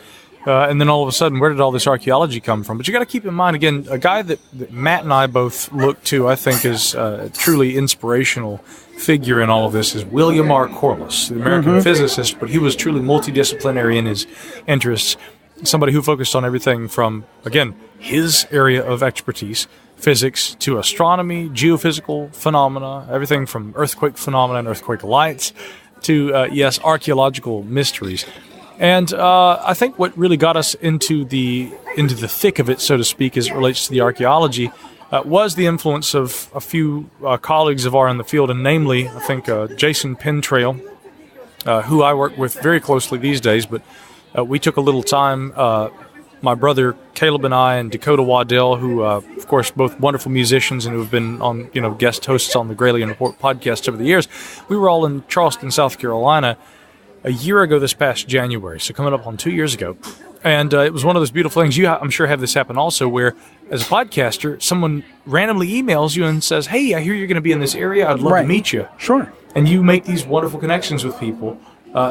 And then all of a sudden, where did all this archaeology come from? But you got to keep in mind, again, a guy that Matt and I both look to, I think, is a truly inspirational figure in all of this, is William R. Corliss, the American physicist, but he was truly multidisciplinary in his interests. Somebody who focused on everything from, again, his area of expertise, physics, to astronomy, geophysical phenomena, everything from earthquake phenomena and earthquake lights to, archaeological mysteries. And I think what really got us into the thick of it, so to speak, as it relates to the archaeology, was the influence of a few colleagues of ours in the field, and namely, I think, Jason Pentrail, who I work with very closely these days. But we took a little time, my brother Caleb and I, and Dakota Waddell, who, of course, both wonderful musicians and who have been on, guest hosts on the Gralien Report podcast over the years. We were all in Charleston, South Carolina, a year ago this past January, so coming up on 2 years ago. And it was one of those beautiful things. You, I'm sure, have this happen also, where as a podcaster, someone randomly emails you and says, "Hey, I hear you're going to be in this area. I'd love to meet you." Sure. And you make these wonderful connections with people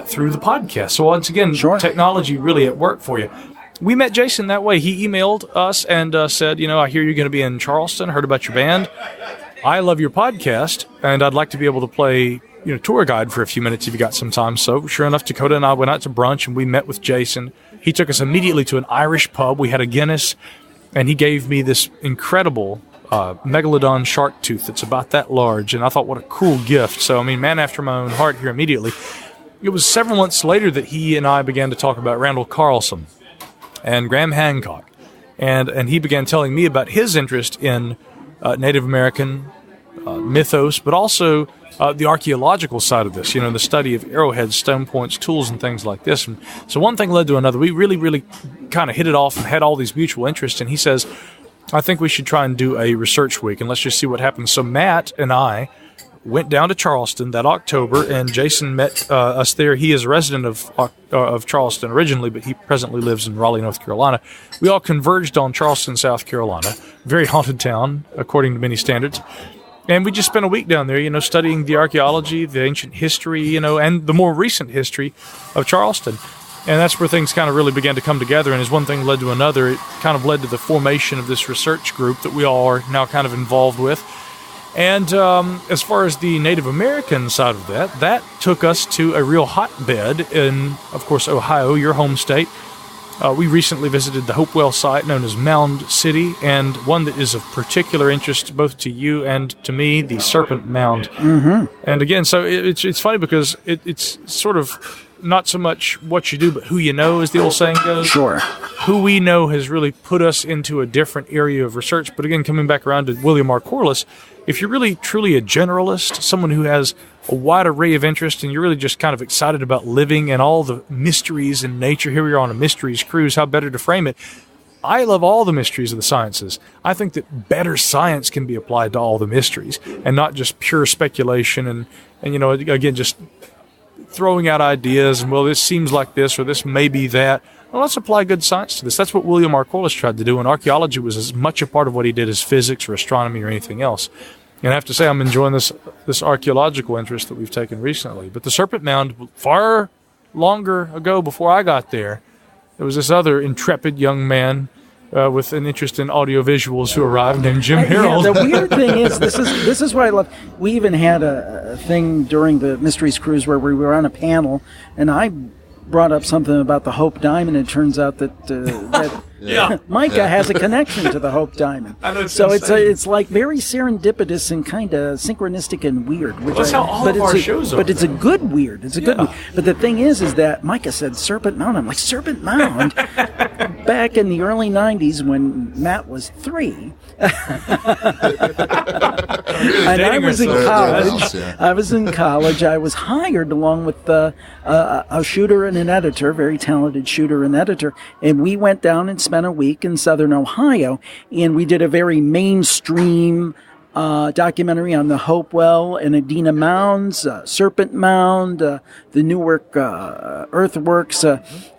through the podcast. So once again, technology really at work for you. We met Jason that way. He emailed us and said, "I hear you're going to be in Charleston. Heard about your band. I love your podcast, and I'd like to be able to play tour guide for a few minutes if you got some time." So sure enough, Dakota and I went out to brunch and we met with Jason. He took us immediately to an Irish pub. We had a Guinness, and he gave me this incredible megalodon shark tooth that's about that large. And I thought, what a cool gift. So, man after my own heart here immediately. It was several months later that he and I began to talk about Randall Carlson and Graham Hancock. And he began telling me about his interest in Native American mythos, but also the archaeological side of this, the study of arrowheads, stone points, tools, and things like this. And so one thing led to another. We really, really kind of hit it off and had all these mutual interests. And he says, "I think we should try and do a research week, and let's just see what happens." So Matt and I went down to Charleston that October, and Jason met us there. He is a resident of Charleston originally, but he presently lives in Raleigh, North Carolina. We all converged on Charleston, South Carolina. Very haunted town, according to many standards. And we just spent a week down there, studying the archaeology, the ancient history, and the more recent history of Charleston. And that's where things kind of really began to come together. And as one thing led to another, it kind of led to the formation of this research group that we all are now kind of involved with. And as far as the Native American side of that took us to a real hotbed in, of course, Ohio, your home state. We recently visited the Hopewell site known as Mound City, and one that is of particular interest both to you and to me, the Serpent Mound. Mm-hmm. And again, so it's funny because it's sort of not so much what you do, but who you know, as the old saying goes. Sure. Who we know has really put us into a different area of research. But again, coming back around to William R. Corliss, if you're really truly a generalist, someone who has a wide array of interest, and you're really just kind of excited about living and all the mysteries in nature. Here we are on a mysteries cruise. How better to frame it? I love all the mysteries of the sciences. I think that better science can be applied to all the mysteries and not just pure speculation and again, just throwing out ideas and, well, this seems like this or this may be that. Well, let's apply good science to this. That's what William R. Corliss tried to do, and archaeology was as much a part of what he did as physics or astronomy or anything else. And I have to say, I'm enjoying this archaeological interest that we've taken recently. But the Serpent Mound, far longer ago before I got there was this other intrepid young man with an interest in audiovisuals who arrived named Jim Harold. Yeah, the weird thing is, this is what I love. We even had a thing during the Mysteries Cruise where we were on a panel, and I brought up something about the Hope Diamond. It turns out that Micah has a connection to the Hope Diamond. I know, so it's like very serendipitous and kind of synchronistic and weird. Which that's how all of our shows are. But it's a good weird. It's a good weird. But the thing is that Micah said Serpent Mound. I'm like, Serpent Mound? Back in the early 90s when Matt was 3. And I was in college. I was hired along with a shooter and an editor, very talented shooter and editor, and we went down and spent a week in southern Ohio, and we did a very mainstream documentary on the Hopewell and Adena Mounds, Serpent Mound, the Newark earthworks,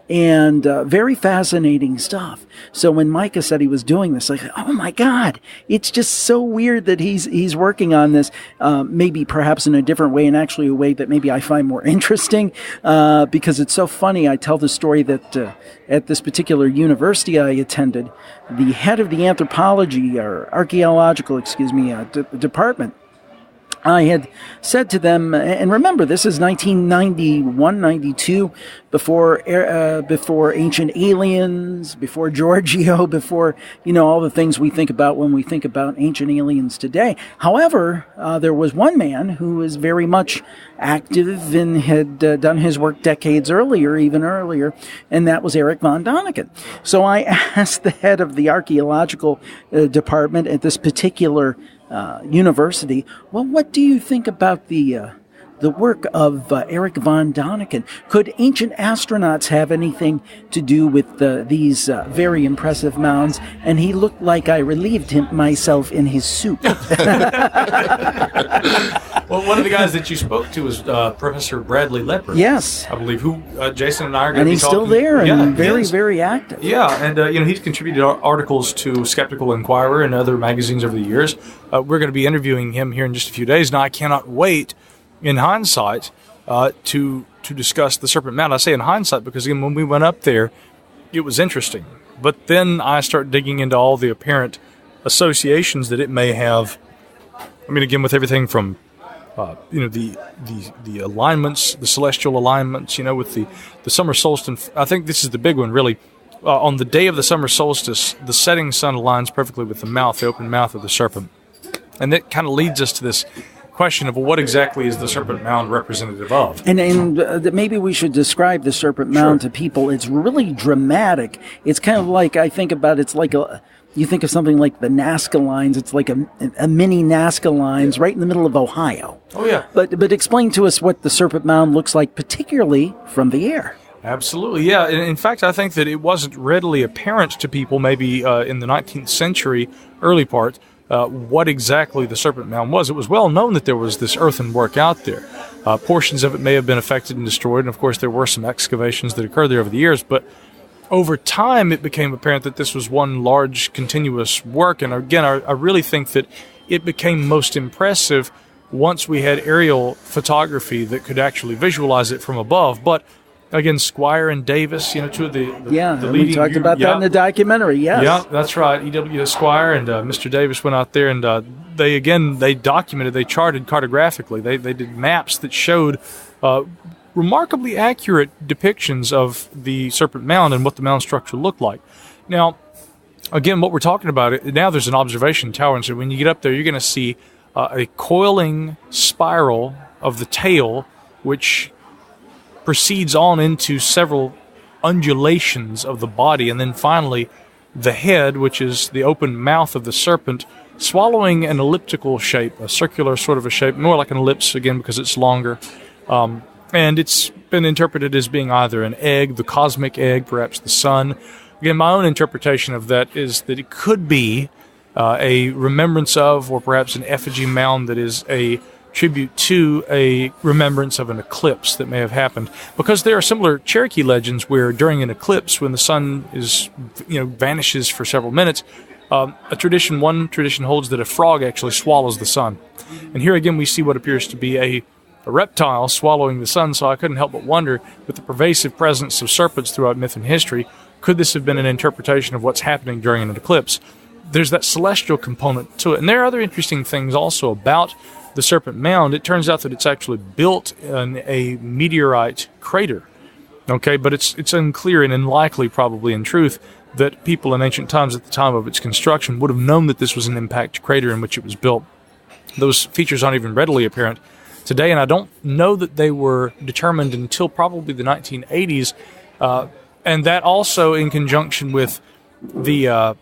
and very fascinating stuff. So when Micah said he was doing this, like, oh my God, it's just so weird that he's working on this, maybe perhaps in a different way, and actually a way that maybe I find more interesting, because it's so funny. I tell the story that at this particular university I attended, the head of the anthropology or archaeological, department, I had said to them, and remember, this is 1991, 92, before Ancient Aliens, before Giorgio, before, all the things we think about when we think about Ancient Aliens today. However, there was one man who was very much active and had done his work decades earlier, even earlier, and that was Eric von Däniken. So I asked the head of the archaeological department at this particular university, well, what do you think about the work of Eric von Däniken? Could ancient astronauts have anything to do with these very impressive mounds? And he looked like I relieved myself in his soup. Well, one of the guys that you spoke to was Professor Bradley Lepper. Yes. I believe, who Jason and I are going to be talking. And he's still there and very active. Yeah, and he's contributed articles to Skeptical Inquirer and other magazines over the years. We're going to be interviewing him here in just a few days. Now, I cannot wait, in hindsight, to discuss the Serpent Mound. I say in hindsight because, again, when we went up there, it was interesting. But then I start digging into all the apparent associations that it may have. I mean, again, with everything from the alignments, the celestial alignments, with the summer solstice. I think this is the big one, really. On the day of the summer solstice, the setting sun aligns perfectly with the open mouth of the serpent. And that kind of leads us to this question of, well, what exactly is the Serpent Mound representative of? And maybe we should describe the Serpent Mound to people. It's really dramatic. It's kind of like, I think about, it's like you think of something like the Nazca Lines. It's like a mini Nazca Lines right in the middle of Ohio. Oh, yeah. But explain to us what the Serpent Mound looks like, particularly from the air. Absolutely, yeah. In fact, I think that it wasn't readily apparent to people maybe in the 19th century, early part, what exactly the Serpent Mound was. It was well known that there was this earthenwork out there. Portions of it may have been affected and destroyed, and of course there were some excavations that occurred there over the years, but over time it became apparent that this was one large continuous work, and again, I really think that it became most impressive once we had aerial photography that could actually visualize it from above. But again, Squire and Davis, two of the leading... we talked about that in the documentary, yes. Yeah, that's right. E.W. Squire and Mr. Davis went out there, and they documented, they charted cartographically. They did maps that showed remarkably accurate depictions of the Serpent Mound and what the mound structure looked like. Now, again, what we're talking about, now there's an observation tower, and so when you get up there, you're going to see a coiling spiral of the tail, which proceeds on into several undulations of the body, and then finally the head, which is the open mouth of the serpent, swallowing an elliptical shape, a circular sort of a shape, more like an ellipse, again, because it's longer. And it's been interpreted as being either an egg, the cosmic egg, perhaps the sun, again, my own interpretation of that is that it could be a remembrance of, or perhaps an effigy mound that is a tribute to a remembrance of an eclipse that may have happened. Because there are similar Cherokee legends where during an eclipse, when the sun is, vanishes for several minutes, one tradition holds that a frog actually swallows the sun. And here again we see what appears to be a reptile swallowing the sun, so I couldn't help but wonder, with the pervasive presence of serpents throughout myth and history, could this have been an interpretation of what's happening during an eclipse? There's that celestial component to it. And there are other interesting things also about the Serpent Mound. It turns out that it's actually built in a meteorite crater. Okay, but it's unclear and unlikely, probably in truth, that people in ancient times at the time of its construction would have known that this was an impact crater in which it was built. Those features aren't even readily apparent today, and I don't know that they were determined until probably the 1980s, and that also in conjunction with the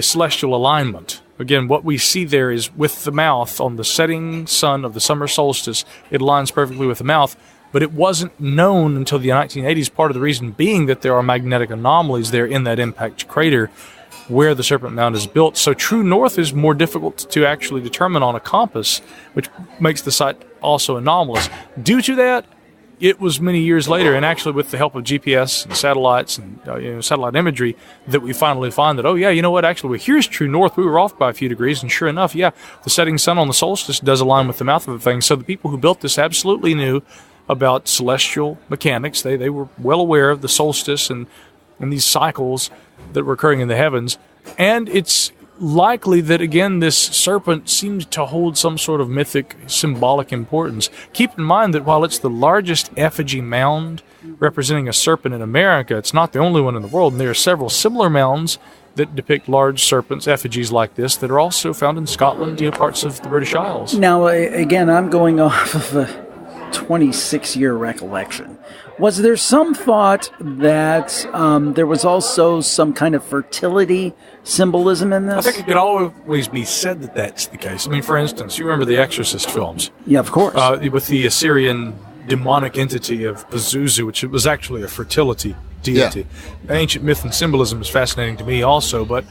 celestial alignment. Again, what we see there is with the mouth on the setting sun of the summer solstice, it aligns perfectly with the mouth, but it wasn't known until the 1980s, part of the reason being that there are magnetic anomalies there in that impact crater where the Serpent Mound is built. So true north is more difficult to actually determine on a compass, which makes the site also anomalous. Due to that, it was many years later, and actually with the help of GPS and satellites and satellite imagery, that we finally find that, actually, here's true north. We were off by a few degrees, and sure enough, the setting sun on the solstice does align with the mouth of the thing. So the people who built this absolutely knew about celestial mechanics. They were well aware of the solstice and these cycles that were occurring in the heavens. And it's likely that, again, this serpent seems to hold some sort of mythic, symbolic importance. Keep in mind that while it's the largest effigy mound representing a serpent in America, it's not the only one in the world, and there are several similar mounds that depict large serpents, effigies like this, that are also found in Scotland, parts of the British Isles. Now, again, I'm going off of a 26-year recollection. Was there some thought that there was also some kind of fertility symbolism in this? I think it could always be said that that's the case. I mean, for instance, you remember the Exorcist films? Yeah, of course. With the Assyrian demonic entity of Pazuzu, which was actually a fertility deity. Yeah. Ancient myth and symbolism is fascinating to me also, but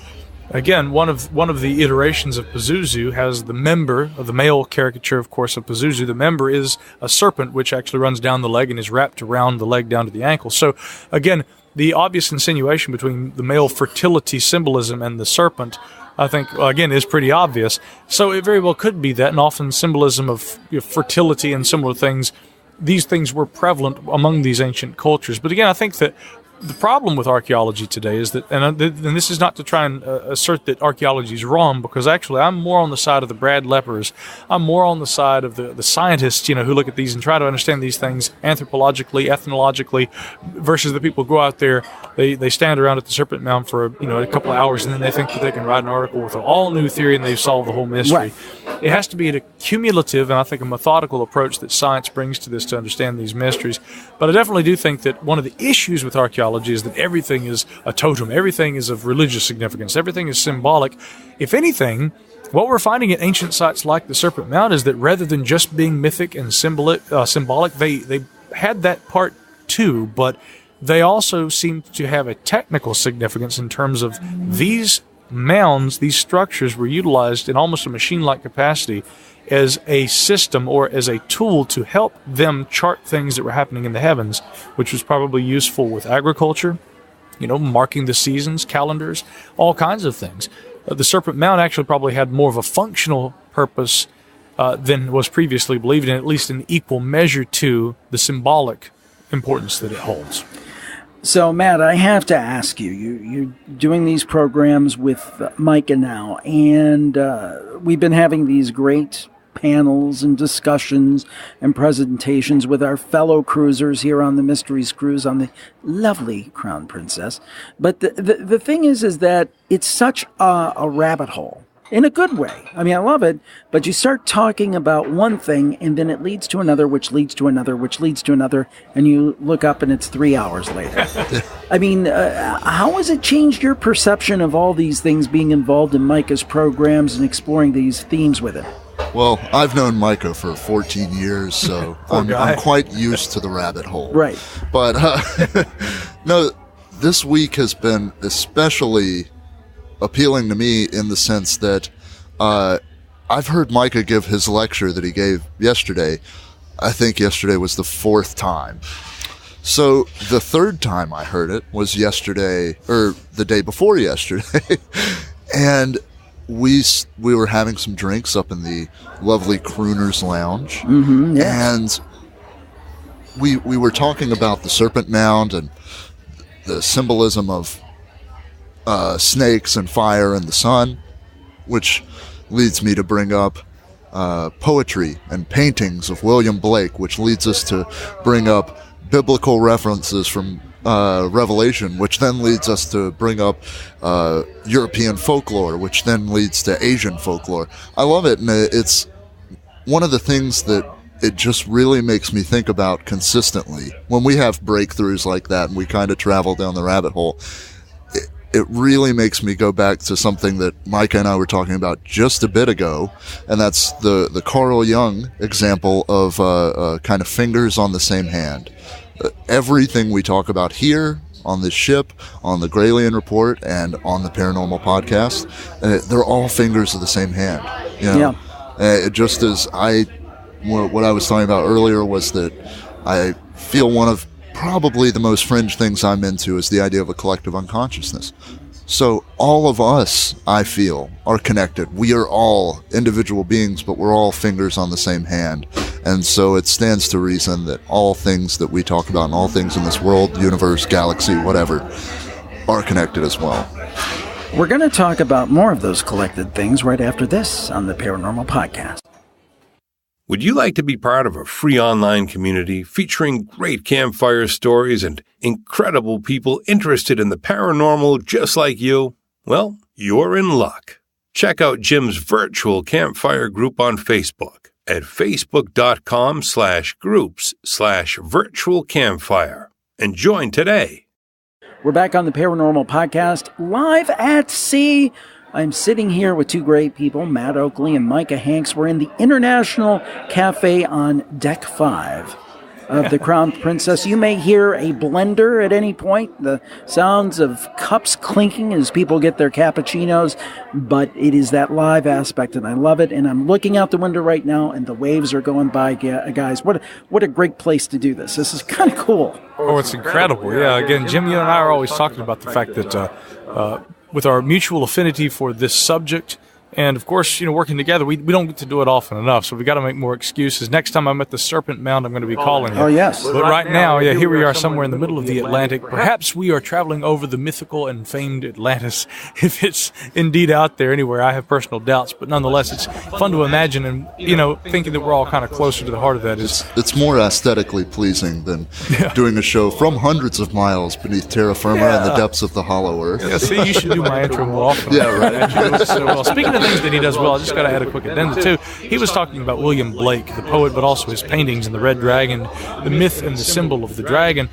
again, one of the iterations of Pazuzu has the member of the male caricature, of course, of Pazuzu. The member is a serpent, which actually runs down the leg and is wrapped around the leg down to the ankle. So, again, the obvious insinuation between the male fertility symbolism and the serpent, I think, again, is pretty obvious. So it very well could be that, and often symbolism of fertility and similar things, these things were prevalent among these ancient cultures. But again, I think that the problem with archaeology today is that, and this is not to try and assert that archaeology is wrong, because actually I'm more on the side of the Brad Leppers. I'm more on the side of the scientists, who look at these and try to understand these things anthropologically, ethnologically, versus the people who go out there, they stand around at the Serpent Mound for a couple of hours, and then they think that they can write an article with an all new theory and they've solved the whole mystery. Right. It has to be a cumulative and I think a methodical approach that science brings to this to understand these mysteries. But I definitely do think that one of the issues with archaeology is that everything is a totem, everything is of religious significance, everything is symbolic. If anything, what we're finding at ancient sites like the Serpent Mound is that rather than just being mythic and symbolic, they had that part too, but they also seem to have a technical significance in terms of these mounds, these structures were utilized in almost a machine-like capacity as a system or as a tool to help them chart things that were happening in the heavens, which was probably useful with agriculture, marking the seasons, calendars, all kinds of things. The Serpent Mound actually probably had more of a functional purpose than was previously believed, and at least in equal measure to the symbolic importance that it holds. So, Matt, I have to ask you, you're doing these programs with Micah now, and we've been having these great panels and discussions and presentations with our fellow cruisers here on the Mysteries Cruise on the lovely Crown Princess. But the thing is that it's such a rabbit hole. In a good way. I mean, I love it, but you start talking about one thing, and then it leads to another, which leads to another, which leads to another, and you look up and it's 3 hours later. I mean, how has it changed your perception of all these things being involved in Micah's programs and exploring these themes with him? Well, I've known Micah for 14 years, so I'm quite used to the rabbit hole. Right. But, no, this week has been especially appealing to me in the sense that I've heard Micah give his lecture that he gave yesterday. I think yesterday was the 4th time. So the 3rd time I heard it was yesterday, or the day before yesterday. And we were having some drinks up in the lovely Crooner's Lounge. Mm-hmm, yeah. And we were talking about the Serpent Mound and the symbolism of snakes and fire and the sun, which leads me to bring up poetry and paintings of William Blake, which leads us to bring up biblical references from Revelation, which then leads us to bring up European folklore, which then leads to Asian folklore. I love it, and it's one of the things that it just really makes me think about consistently. When we have breakthroughs like that and we kind of travel down the rabbit hole, it really makes me go back to something that Micah and I were talking about just a bit ago, and that's the Carl Jung example of kind of fingers on the same hand. Everything we talk about here, on this ship, on the Gralien Report, and on the Paranormal Podcast, they're all fingers of the same hand. You know? Yeah. It just as what I was talking about earlier was that I feel one of probably the most fringe things I'm into is the idea of a collective unconsciousness. So all of us, I feel, are connected. We are all individual beings, but we're all fingers on the same hand. And so it stands to reason that all things that we talk about and all things in this world, universe, galaxy, whatever, are connected as well. We're going to talk about more of those collected things right after this on the Paranormal Podcast. Would you like to be part of a free online community featuring great campfire stories and incredible people interested in the paranormal just like you? Well, you're in luck. Check out Jim's virtual campfire group on Facebook at facebook.com/groups/virtual-campfire and join today. We're back on the Paranormal Podcast, live at sea. I'm sitting here with two great people, Matt Oakley and Micah Hanks. We're in the International Cafe on Deck 5 of the Crown Princess. You may hear a blender at any point, the sounds of cups clinking as people get their cappuccinos, but it is that live aspect, and I love it. And I'm looking out the window right now, and the waves are going by, guys. What a great place to do this. This is kind of cool. Oh, it's incredible. Yeah, again, Jim, you and I are always talking about the fact that with our mutual affinity for this subject, and of course, working together, we don't get to do it often enough, so we got to make more excuses. Next time I'm at the Serpent Mound, I'm going to be calling you. Oh, yes. But right now, here we are somewhere in the middle of the Atlantic. Perhaps we are traveling over the mythical and famed Atlantis, if it's indeed out there anywhere. I have personal doubts, but nonetheless, it's fun to imagine, and, thinking that we're all kind of closer to the heart of that is... It's more aesthetically pleasing than doing a show from hundreds of miles beneath terra firma and the depths of the hollow earth. Yeah, see, you should do my intro more often. Yeah, right. You do it so well. Speaking of things that he does well, I just got to add a quick addendum too. He was talking about William Blake, the poet, but also his paintings and the Red Dragon, the myth and the symbol of the dragon.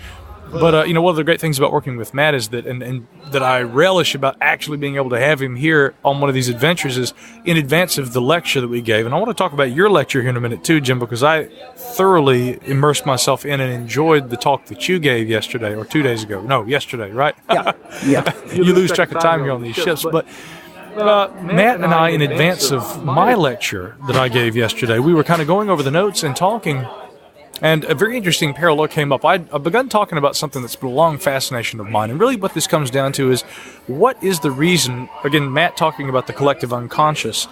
But one of the great things about working with Matt is that, and that I relish about actually being able to have him here on one of these adventures, is in advance of the lecture that we gave. And I want to talk about your lecture here in a minute too, Jim, because I thoroughly immersed myself in and enjoyed the talk that you gave yesterday or 2 days ago. No, yesterday, right? Yeah. You lose track of time here on these ships, but. Matt and I, in advance of my lecture that I gave yesterday, we were kind of going over the notes and talking, and a very interesting parallel came up. I've begun talking about something that's been a long fascination of mine, and really what this comes down to is, what is the reason, again, Matt talking about the collective unconscious,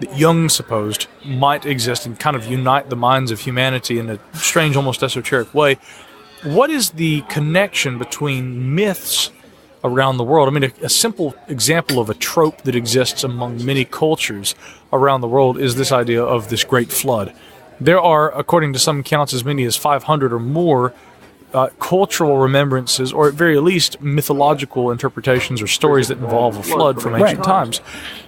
that Jung supposed might exist and kind of unite the minds of humanity in a strange, almost esoteric way. What is the connection between myths around the world? I mean, a simple example of a trope that exists among many cultures around the world is this idea of this great flood. There are, according to some accounts, as many as 500 or more cultural remembrances, or at very least mythological interpretations or stories that involve a flood from ancient times.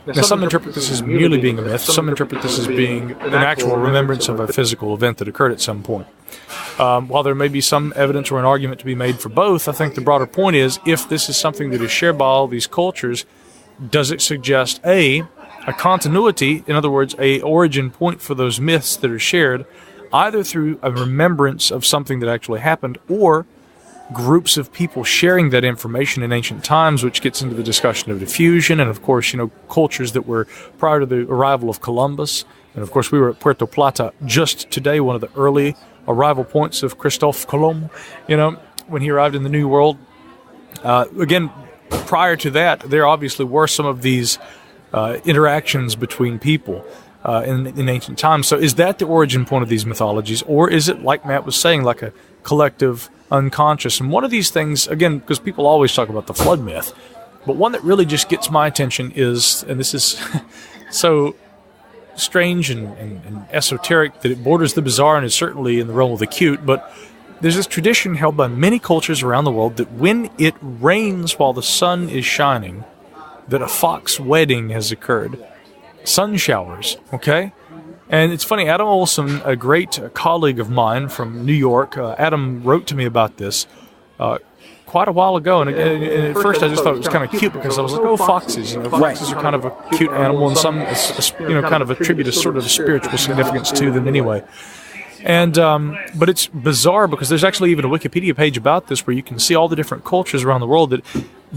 Now, some interpret this as merely being a myth. Some interpret this as being an actual remembrance of a physical event that occurred at some point. While there may be some evidence or an argument to be made for both, I think the broader point is, if this is something that is shared by all these cultures, does it suggest a continuity, in other words, a origin point for those myths that are shared, either through a remembrance of something that actually happened, or groups of people sharing that information in ancient times, which gets into the discussion of diffusion and, of course, cultures that were prior to the arrival of Columbus. And, of course, we were at Puerto Plata just today, one of the early arrival points of Christophe Colomb, when he arrived in the New World. Again, prior to that, there obviously were some of these interactions between people in ancient times. So is that the origin point of these mythologies, or is it, like Matt was saying, like a collective unconscious? And one of these things, again, because people always talk about the flood myth, but one that really just gets my attention is, and this is so strange and esoteric that it borders the bizarre and is certainly in the realm of the cute, but there's this tradition held by many cultures around the world that when it rains while the sun is shining, that a fox wedding has occurred. Sun showers, okay? And it's funny, Adam Olson, a great colleague of mine from New York, Adam wrote to me about this quite a while ago. And at first I just thought it was kind of cute because I was like, oh, foxes. Foxes are kind of a cute animal, and some, kind of attribute a sort of spiritual significance to them anyway. And but it's bizarre because there's actually even a Wikipedia page about this where you can see all the different cultures around the world that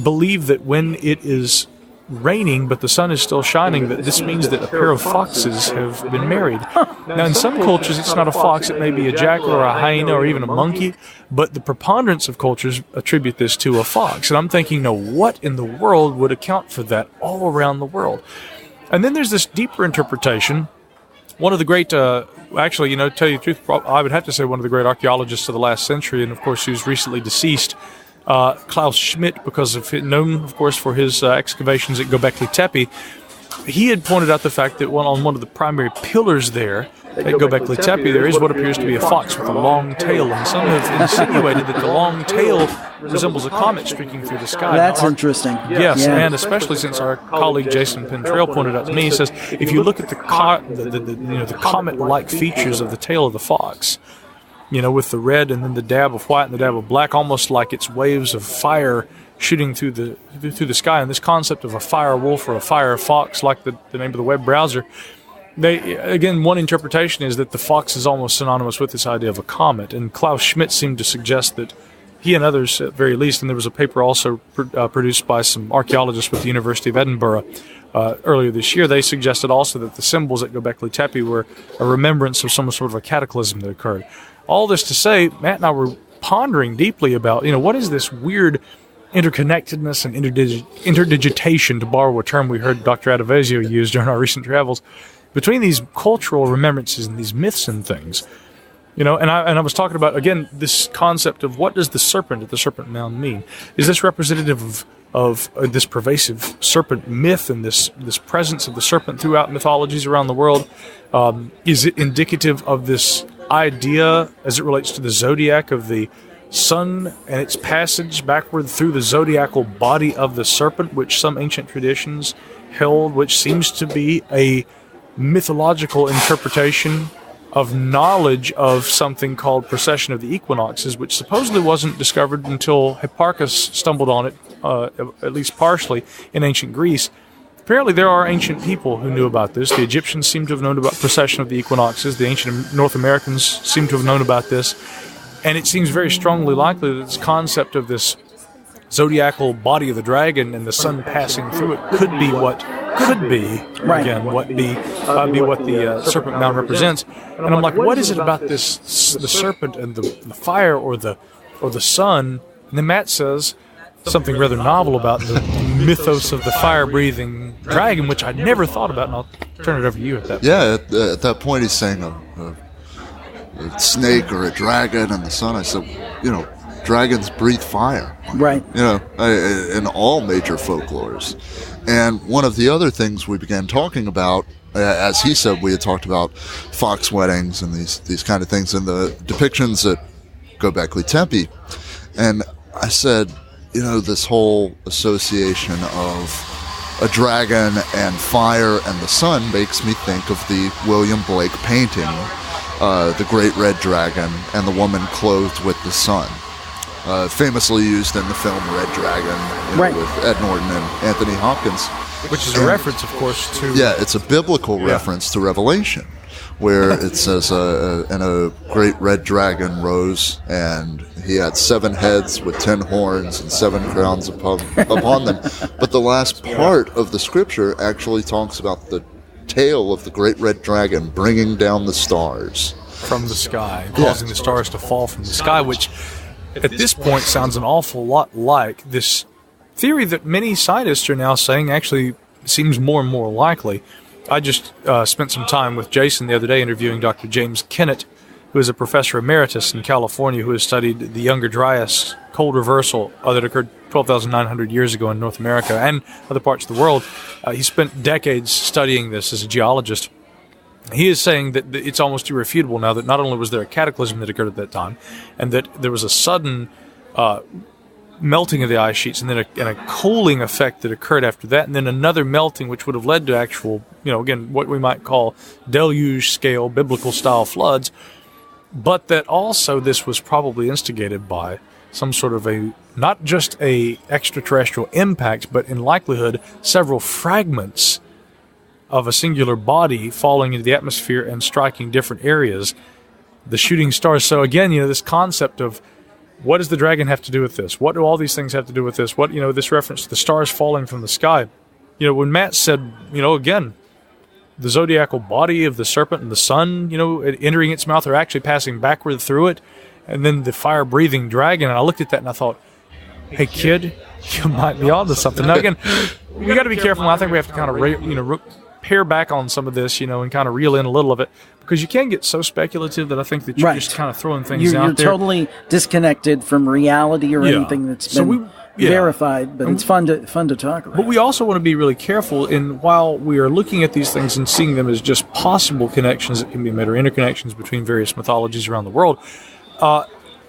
believe that when it is raining but the sun is still shining, that this means that a pair of foxes have been married. Now in some cultures it's not a fox, it may be a jackal or a hyena or even a monkey, but the preponderance of cultures attribute this to a fox. And I'm thinking, no, what in the world would account for that all around the world? And then there's this deeper interpretation. One of the great, actually, tell you the truth, I would have to say one of the great archaeologists of the last century, and of course who's recently deceased, Klaus Schmidt, because of known, of course, for his excavations at Göbekli Tepe. He had pointed out the fact that on one of the primary pillars there at Göbekli Tepe, there is what appears to be a fox with a long tail, and some have insinuated that the long tail resembles a comet streaking through the sky. That's interesting. Yes, yeah. And especially since our colleague Jason Pentrail pointed out to me, he says if you look at the comet-like features of the tail of the fox, with the red and then the dab of white and the dab of black, almost like it's waves of fire shooting through the sky. And this concept of a fire wolf or a fire fox, like the name of the web browser, one interpretation is that the fox is almost synonymous with this idea of a comet. And Klaus Schmidt seemed to suggest that he and others, at very least, and there was a paper also produced by some archaeologists with the University of Edinburgh earlier this year, they suggested also that the symbols at Göbekli Tepe were a remembrance of some sort of a cataclysm that occurred. All this to say, Matt and I were pondering deeply about, what is this weird interconnectedness and interdigitation, to borrow a term we heard Dr. Adovesio use during our recent travels, between these cultural remembrances and these myths and things. And I was talking about, again, this concept of what does the serpent at the Serpent Mound mean? Is this representative of this pervasive serpent myth and this presence of the serpent throughout mythologies around the world? Is it indicative of this idea as it relates to the zodiac of the sun and its passage backward through the zodiacal body of the serpent, which some ancient traditions held, which seems to be a mythological interpretation of knowledge of something called precession of the equinoxes, which supposedly wasn't discovered until Hipparchus stumbled on it, at least partially, in ancient Greece. Apparently there are ancient people who knew about this. The Egyptians seem to have known about precession of the equinoxes. The ancient North Americans seem to have known about this. And it seems very strongly likely that this concept of this zodiacal body of the dragon and the sun passing through it could be what the Serpent Mound represents. And I'm like, what is it about the serpent and the fire or the sun? And then Matt says something rather novel about the mythos of the fire-breathing dragon, which I'd never thought about, and I'll turn it over to you at that point. Yeah, at that point he's saying a snake or a dragon and the sun. I said, dragons breathe fire. Right. In all major folklores. And one of the other things we began talking about, as he said, we had talked about fox weddings and these kind of things and the depictions at Göbekli Tepe. And I said, this whole association of a dragon and fire and the sun makes me think of the William Blake painting, The Great Red Dragon and the Woman Clothed with the Sun. Famously used in the film Red Dragon with Ed Norton and Anthony Hopkins. Which is a reference, of course, to... Yeah, it's a biblical reference to Revelation, where it says, and a great red dragon rose, and he had 7 heads with 10 horns and 7 crowns upon them. But the last part of the scripture actually talks about the tail of the great red dragon bringing down the stars from the sky, causing the stars to fall from the sky, which at this point sounds an awful lot like this theory that many scientists are now saying actually seems more and more likely. I just spent some time with Jason the other day interviewing Dr. James Kennett, who is a professor emeritus in California who has studied the Younger Dryas cold reversal that occurred 12,900 years ago in North America and other parts of the world. He spent decades studying this as a geologist. He is saying that it's almost irrefutable now that not only was there a cataclysm that occurred at that time, and that there was a sudden melting of the ice sheets, and then a cooling effect that occurred after that, and then another melting which would have led to actual, again, what we might call deluge-scale, biblical-style floods, but that also this was probably instigated by some sort of not just a extraterrestrial impact, but in likelihood several fragments of a singular body falling into the atmosphere and striking different areas, the shooting stars. So again, this concept of what does the dragon have to do with this? What do all these things have to do with this? What, this reference to the stars falling from the sky. When Matt said, again, the zodiacal body of the serpent and the sun, entering its mouth or actually passing backward through it, and then the fire-breathing dragon, and I looked at that and I thought, hey, kid, you might be onto something. Now, again, we got to be careful. I think we have to kind of, pare back on some of this, and kind of reel in a little of it, because you can get so speculative that I think that you're just kind of throwing things out there. You're totally disconnected from reality or anything that's been verified, but it's fun to talk about. But we also want to be really careful while we are looking at these things and seeing them as just possible connections that can be made or interconnections between various mythologies around the world.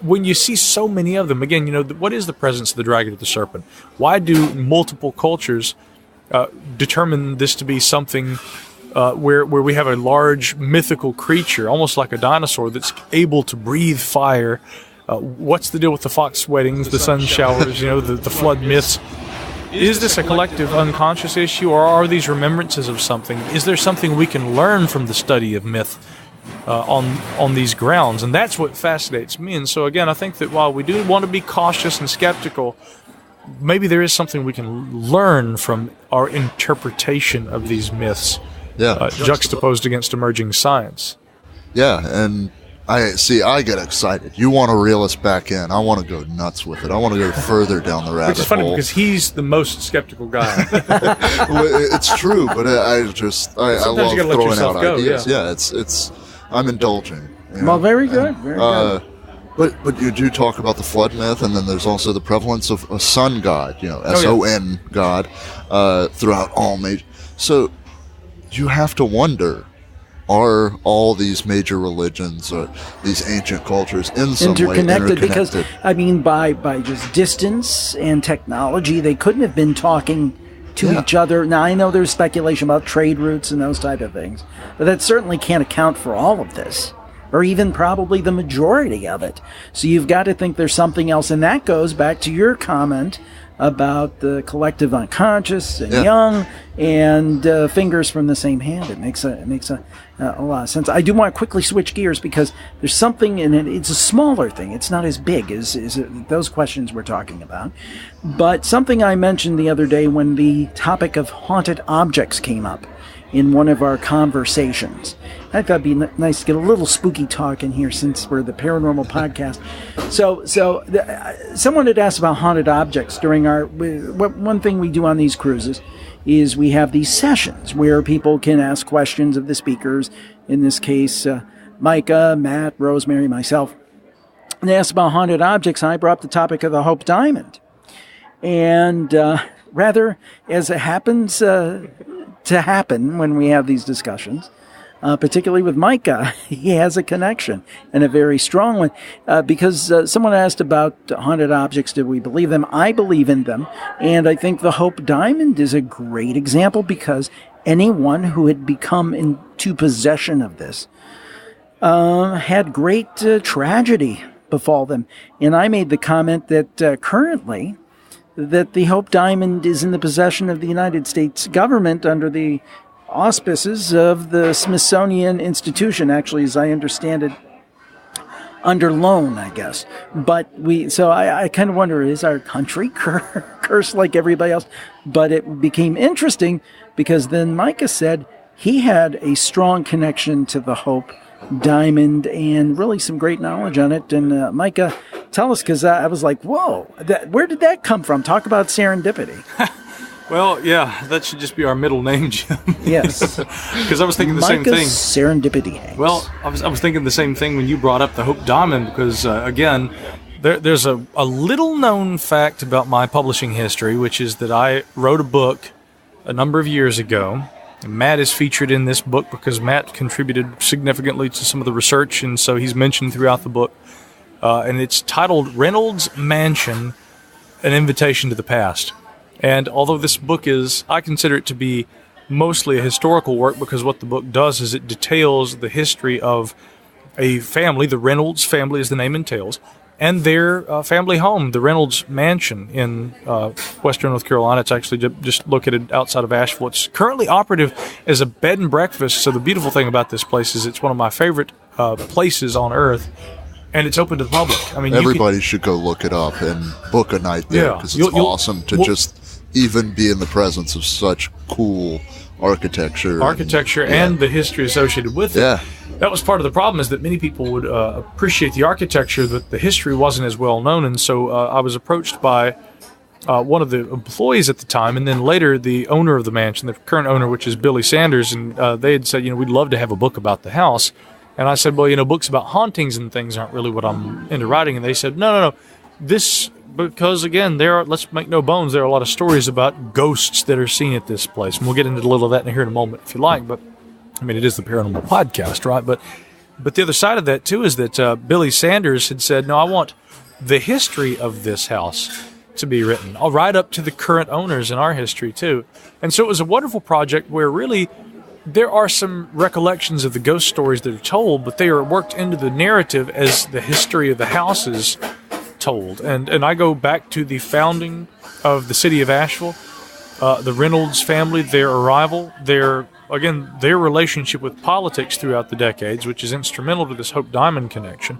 When you see so many of them, again, what is the presence of the dragon or the serpent? Why do multiple cultures determine this to be something where we have a large mythical creature, almost like a dinosaur, that's able to breathe fire? What's the deal with the fox weddings, the sun showers, the flood myths? Is this a collective unconscious issue, or are these remembrances of something? Is there something we can learn from the study of myth on these grounds? And that's what fascinates me. And so again, I think that while we do want to be cautious and skeptical, maybe there is something we can learn from our interpretation of these myths, juxtaposed against emerging science. Yeah, and I get excited. You want to reel us back in. I want to go nuts with it. I want to go further down the rabbit hole. Which is funny because he's the most skeptical guy. It's true, but I love throwing out ideas. Yeah, it's I'm indulging. Well, very good. Very good. But you do talk about the flood myth, and then there's also the prevalence of a sun god, S-O-N god, throughout all major. So you have to wonder, are all these major religions or these ancient cultures in some way interconnected? Because, by just distance and technology, they couldn't have been talking to each other. Now, I know there's speculation about trade routes and those type of things, but that certainly can't account for all of this, or even probably the majority of it. So you've got to think there's something else, and that goes back to your comment about the collective unconscious and Jung and fingers from the same hand. It makes a lot of sense. I do want to quickly switch gears because there's something in it. It's a smaller thing. It's not as big as those questions we're talking about. But something I mentioned the other day when the topic of haunted objects came up in one of our conversations. I thought it'd be nice to get a little spooky talk in here since we're the Paranormal podcast. So someone had asked about haunted objects during one thing we do on these cruises is we have these sessions where people can ask questions of the speakers, in this case, Micah, Matt, Rosemary, myself. And they asked about haunted objects, and I brought up the topic of the Hope Diamond. And rather, as it happens to happen when we have these discussions, particularly with Micah, he has a connection, and a very strong one, because someone asked about haunted objects. Did we believe them? I believe in them, and I think the Hope Diamond is a great example because anyone who had become into possession of this had great tragedy befall them. And I made the comment that currently that the Hope Diamond is in the possession of the United States government under the auspices of the Smithsonian Institution, actually, as I understand it, under loan, I guess. But I kind of wonder, is our country cursed like everybody else? But it became interesting because then Micah said he had a strong connection to the Hope Diamond and really some great knowledge on it. And Micah, tell us, because I was like, whoa, where did that come from? Talk about serendipity. Well, yeah, that should just be our middle name, Jim. Yes. Because I was thinking the same thing. Serendipity Hanks. Well, I was thinking the same thing when you brought up the Hope Diamond, because, again, there's a little-known fact about my publishing history, which is that I wrote a book a number of years ago. And Matt is featured in this book because Matt contributed significantly to some of the research, and so he's mentioned throughout the book. And it's titled Reynolds Mansion, An Invitation to the Past. And although this book I consider it to be mostly a historical work, because what the book does is it details the history of a family, the Reynolds family as the name entails, and their family home, the Reynolds Mansion in western North Carolina. It's actually just located outside of Asheville. It's currently operative as a bed and breakfast. So the beautiful thing about this place is it's one of my favorite places on earth. And it's open to the public. I mean, everybody should go look it up and book a night there, because it's awesome to just even be in the presence of such cool architecture and the history associated with it. Yeah. That was part of the problem, is that many people would appreciate the architecture, but the history wasn't as well known. And so I was approached by one of the employees at the time, and then later the owner of the mansion, the current owner, which is Billy Sanders, and they had said, we'd love to have a book about the house. And I said, well, books about hauntings and things aren't really what I'm into writing. And they said, no. This, because again, let's make no bones, there are a lot of stories about ghosts that are seen at this place. And we'll get into a little of that here in a moment if you like. But, it is the Paranormal Podcast, right? But the other side of that, too, is that Billy Sanders had said, no, I want the history of this house to be written. I'll write up to the current owners in our history, too. And so it was a wonderful project where really there are some recollections of the ghost stories that are told, but they are worked into the narrative as the history of the house is told. And I go back to the founding of the city of Asheville, the Reynolds family, their arrival, their relationship with politics throughout the decades, which is instrumental to this Hope Diamond connection,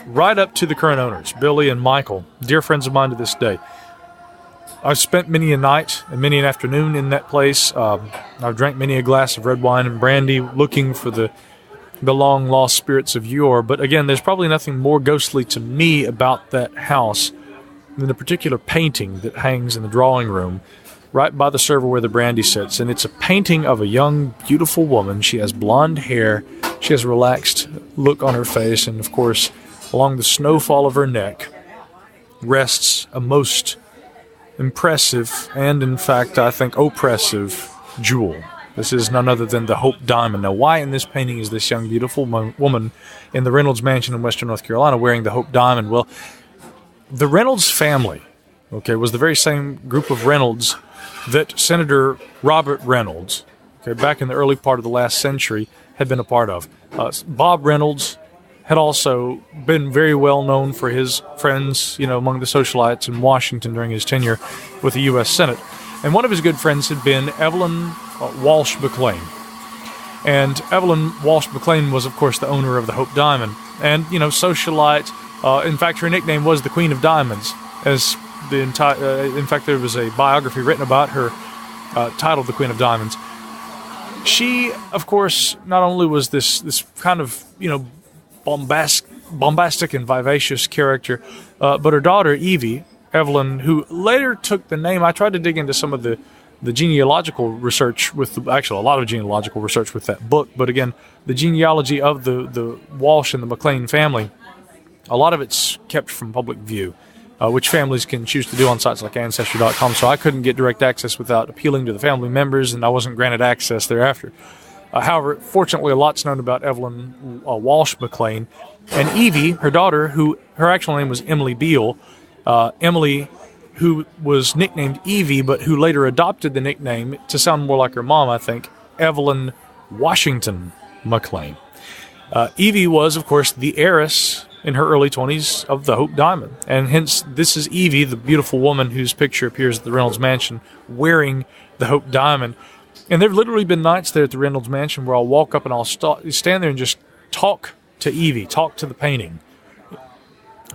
right up to the current owners, Billy and Michael, dear friends of mine to this day. I've spent many a night and many an afternoon in that place. I've drank many a glass of red wine and brandy looking for the long-lost spirits of yore. But again, there's probably nothing more ghostly to me about that house than a particular painting that hangs in the drawing room right by the server where the brandy sits. And it's a painting of a young, beautiful woman. She has blonde hair. She has a relaxed look on her face. And, of course, along the snowfall of her neck rests a most impressive and, in fact, I think oppressive jewel. This is none other than the Hope Diamond. Now, why in this painting is this young, beautiful woman in the Reynolds Mansion in western North Carolina wearing the Hope Diamond? Well, the Reynolds family, was the very same group of Reynolds that Senator Robert Reynolds, back in the early part of the last century, had been a part of. Bob Reynolds had also been very well known for his friends, among the socialites in Washington during his tenure with the U.S. Senate. And one of his good friends had been Evelyn Walsh McLean. And Evelyn Walsh McLean was, of course, the owner of the Hope Diamond. And, socialite. In fact, her nickname was the Queen of Diamonds. As in fact, there was a biography written about her titled The Queen of Diamonds. She, of course, not only was this kind of, bombastic and vivacious character, but her daughter, Evie, Evelyn, who later took the name, I tried to dig into some of the genealogical research a lot of genealogical research with that book, but again, the genealogy of the Walsh and the McLean family, a lot of it's kept from public view, which families can choose to do on sites like Ancestry.com, so I couldn't get direct access without appealing to the family members, and I wasn't granted access thereafter. However, fortunately, a lot's known about Evelyn Walsh McLean, and Evie, her daughter, who her actual name was Emily Beale, Emily, who was nicknamed Evie, but who later adopted the nickname to sound more like her mom, I think, Evelyn Washington McLean. Evie was, of course, the heiress in her early 20s of the Hope Diamond, and hence this is Evie, the beautiful woman whose picture appears at the Reynolds Mansion wearing the Hope Diamond. And there have literally been nights there at the Reynolds Mansion where I'll walk up and I'll stand there and just talk to Evie, talk to the painting.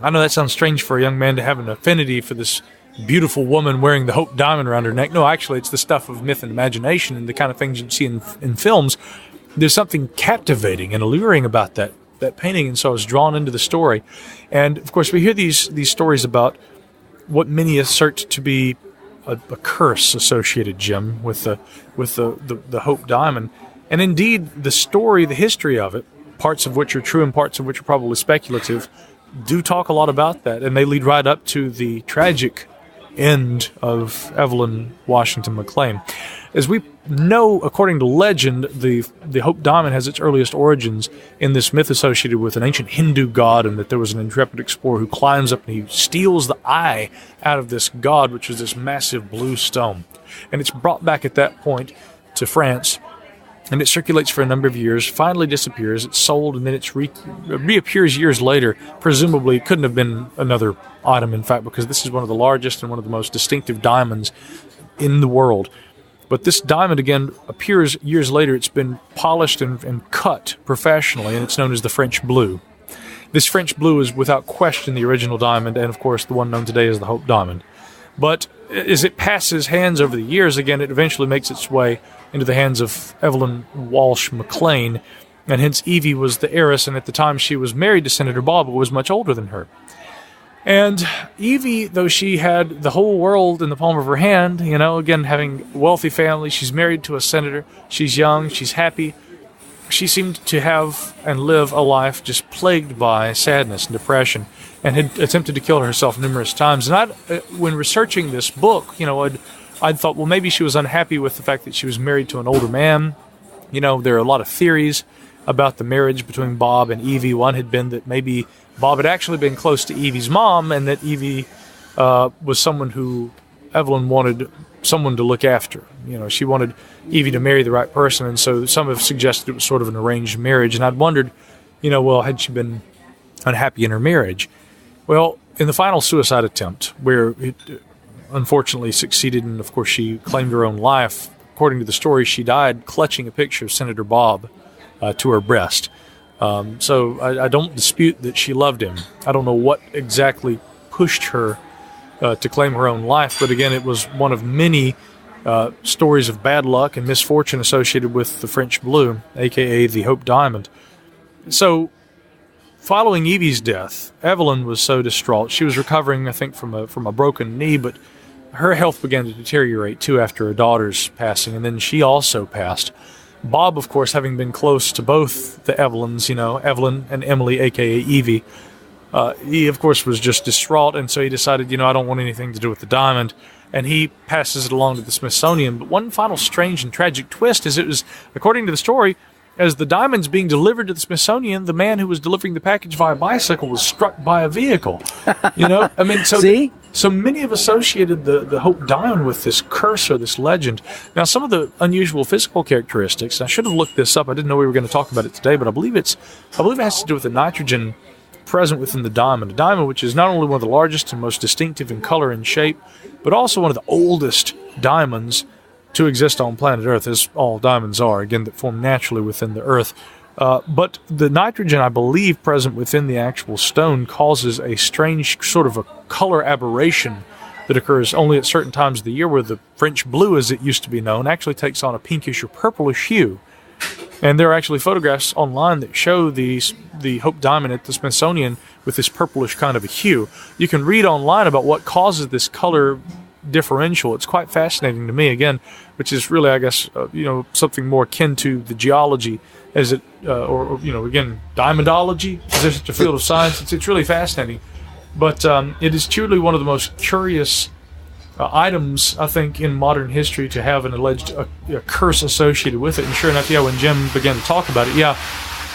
I know that sounds strange for a young man to have an affinity for this beautiful woman wearing the Hope Diamond around her neck. No, actually, it's the stuff of myth and imagination and the kind of things you'd see in films. There's something captivating and alluring about that painting, and so I was drawn into the story. And, of course, we hear these stories about what many assert to be a curse associated, Jim, with the Hope Diamond. And indeed, the story, the history of it, parts of which are true and parts of which are probably speculative, do talk a lot about that, and they lead right up to the tragic end of Evelyn Washington McLean. As we know, according to legend, the Hope Diamond has its earliest origins in this myth associated with an ancient Hindu god, and that there was an intrepid explorer who climbs up and he steals the eye out of this god, which is this massive blue stone. And it's brought back at that point to France, and it circulates for a number of years, finally disappears, it's sold, and then it reappears years later. Presumably, it couldn't have been another item, in fact, because this is one of the largest and one of the most distinctive diamonds in the world. But this diamond, again, appears years later. It's been polished and cut professionally, and it's known as the French Blue. This French Blue is, without question, the original diamond, and, of course, the one known today as the Hope Diamond. But as it passes hands over the years, again, it eventually makes its way into the hands of Evelyn Walsh McLean, and hence Evie was the heiress, and at the time she was married to Senator Bob, who was much older than her. And Evie, though she had the whole world in the palm of her hand, again, having a wealthy family, she's married to a senator, she's young, she's happy, she seemed to have and live a life just plagued by sadness and depression, and had attempted to kill herself numerous times. And when researching this book, I'd thought, well, maybe she was unhappy with the fact that she was married to an older man. There are a lot of theories about the marriage between Bob and Evie. One had been that maybe Bob had actually been close to Evie's mom, and that Evie was someone who Evelyn wanted someone to look after. She wanted Evie to marry the right person, and so some have suggested it was sort of an arranged marriage. And I'd wondered, well, had she been unhappy in her marriage? Well, in the final suicide attempt, where it unfortunately succeeded, and of course she claimed her own life, according to the story, she died clutching a picture of Senator Bob to her breast. So I don't dispute that she loved him. I don't know what exactly pushed her to claim her own life, but again, it was one of many stories of bad luck and misfortune associated with the French Blue, a.k.a. the Hope Diamond. So, following Evie's death, Evelyn was so distraught. She was recovering, I think, from a broken knee, but her health began to deteriorate, too, after her daughter's passing, and then she also passed. Bob, of course, having been close to both the Evelyns, Evelyn and Emily, a.k.a. Evie, he, of course, was just distraught, and so he decided, I don't want anything to do with the diamond, and he passes it along to the Smithsonian. But one final strange and tragic twist is it was, according to the story, as the diamond's being delivered to the Smithsonian, the man who was delivering the package via bicycle was struck by a vehicle. See? So many have associated the Hope Diamond with this curse or this legend. Now, some of the unusual physical characteristics, I should have looked this up. I didn't know we were going to talk about it today, but I believe it has to do with the nitrogen present within the diamond. A diamond which is not only one of the largest and most distinctive in color and shape, but also one of the oldest diamonds to exist on planet Earth, as all diamonds are, again, that form naturally within the Earth. But the nitrogen, I believe, present within the actual stone causes a strange sort of a color aberration that occurs only at certain times of the year, where the French Blue, as it used to be known, actually takes on a pinkish or purplish hue. And there are actually photographs online that show the Hope Diamond at the Smithsonian with this purplish kind of a hue. You can read online about what causes this color differential. It's quite fascinating to me, again, which is really, I guess, something more akin to the geology, as it, again, diamondology. Is this such a field of science? It's really fascinating. But it is truly one of the most curious items, I think, in modern history to have an alleged a curse associated with it. And sure enough, when Jim began to talk about it,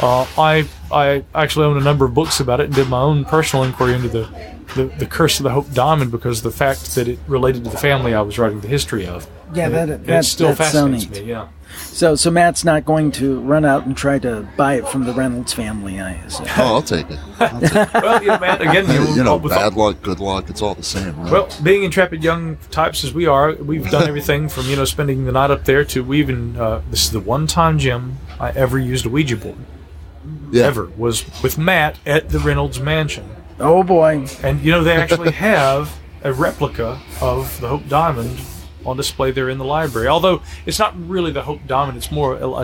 I actually own a number of books about it and did my own personal inquiry into the curse of the Hope Diamond, because of the fact that it related to the family I was writing the history of. Yeah, it still fascinates me. Yeah. So Matt's not going to run out and try to buy it from the Reynolds family, I assume. Oh, I'll take it. Well, Matt, again, bad luck, good luck, it's all the same, right? Well, being intrepid young types as we are, we've done everything from, spending the night up there to we even, this is the one time, Jim, I ever used a Ouija board. Yeah. Ever. Was with Matt at the Reynolds mansion. Oh, boy. And, they actually have a replica of the Hope Diamond on display there in the library. Although it's not really the Hope Diamond, it's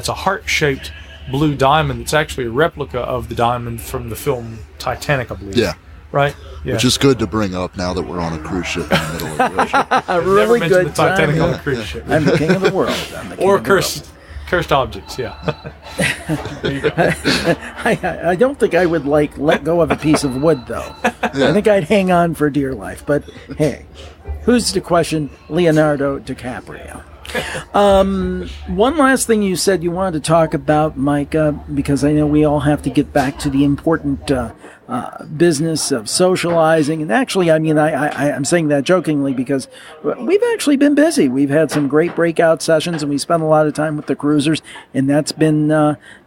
a heart-shaped blue diamond. It's actually a replica of the diamond from the film Titanic, I believe. Yeah. Right? Yeah. Which is good to bring up now that we're on a cruise ship in the middle of the ocean. Really never mentioned good the Titanic time. on the cruise ship. I'm the king of the world. Or cursed objects, yeah. I don't think I would let go of a piece of wood, though. Yeah. I think I'd hang on for dear life. But hey, who's to question Leonardo DiCaprio? One last thing you said you wanted to talk about, Micah, because I know we all have to get back to the important business of socializing. And actually, I'm saying that jokingly because we've actually been busy. We've had some great breakout sessions, and we spent a lot of time with the cruisers, and that's been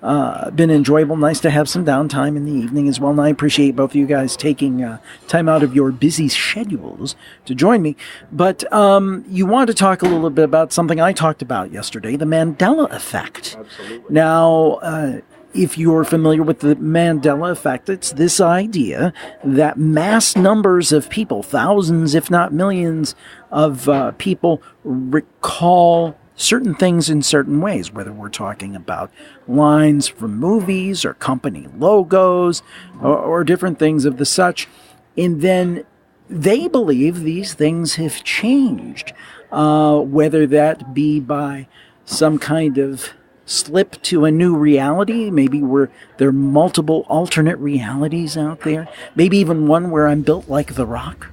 enjoyable. Nice to have some downtime in the evening as well. And I appreciate both of you guys taking time out of your busy schedules to join me. But you want to talk a little bit about something I talked about yesterday, the Mandela effect. Absolutely. Now, if you're familiar with the Mandela effect, it's this idea that mass numbers of people, thousands if not millions of people, recall certain things in certain ways, whether we're talking about lines from movies or company logos or different things of the such. And then they believe these things have changed, whether that be by some kind of slip to a new reality, maybe where there are multiple alternate realities out there, maybe even one where I'm built like The Rock,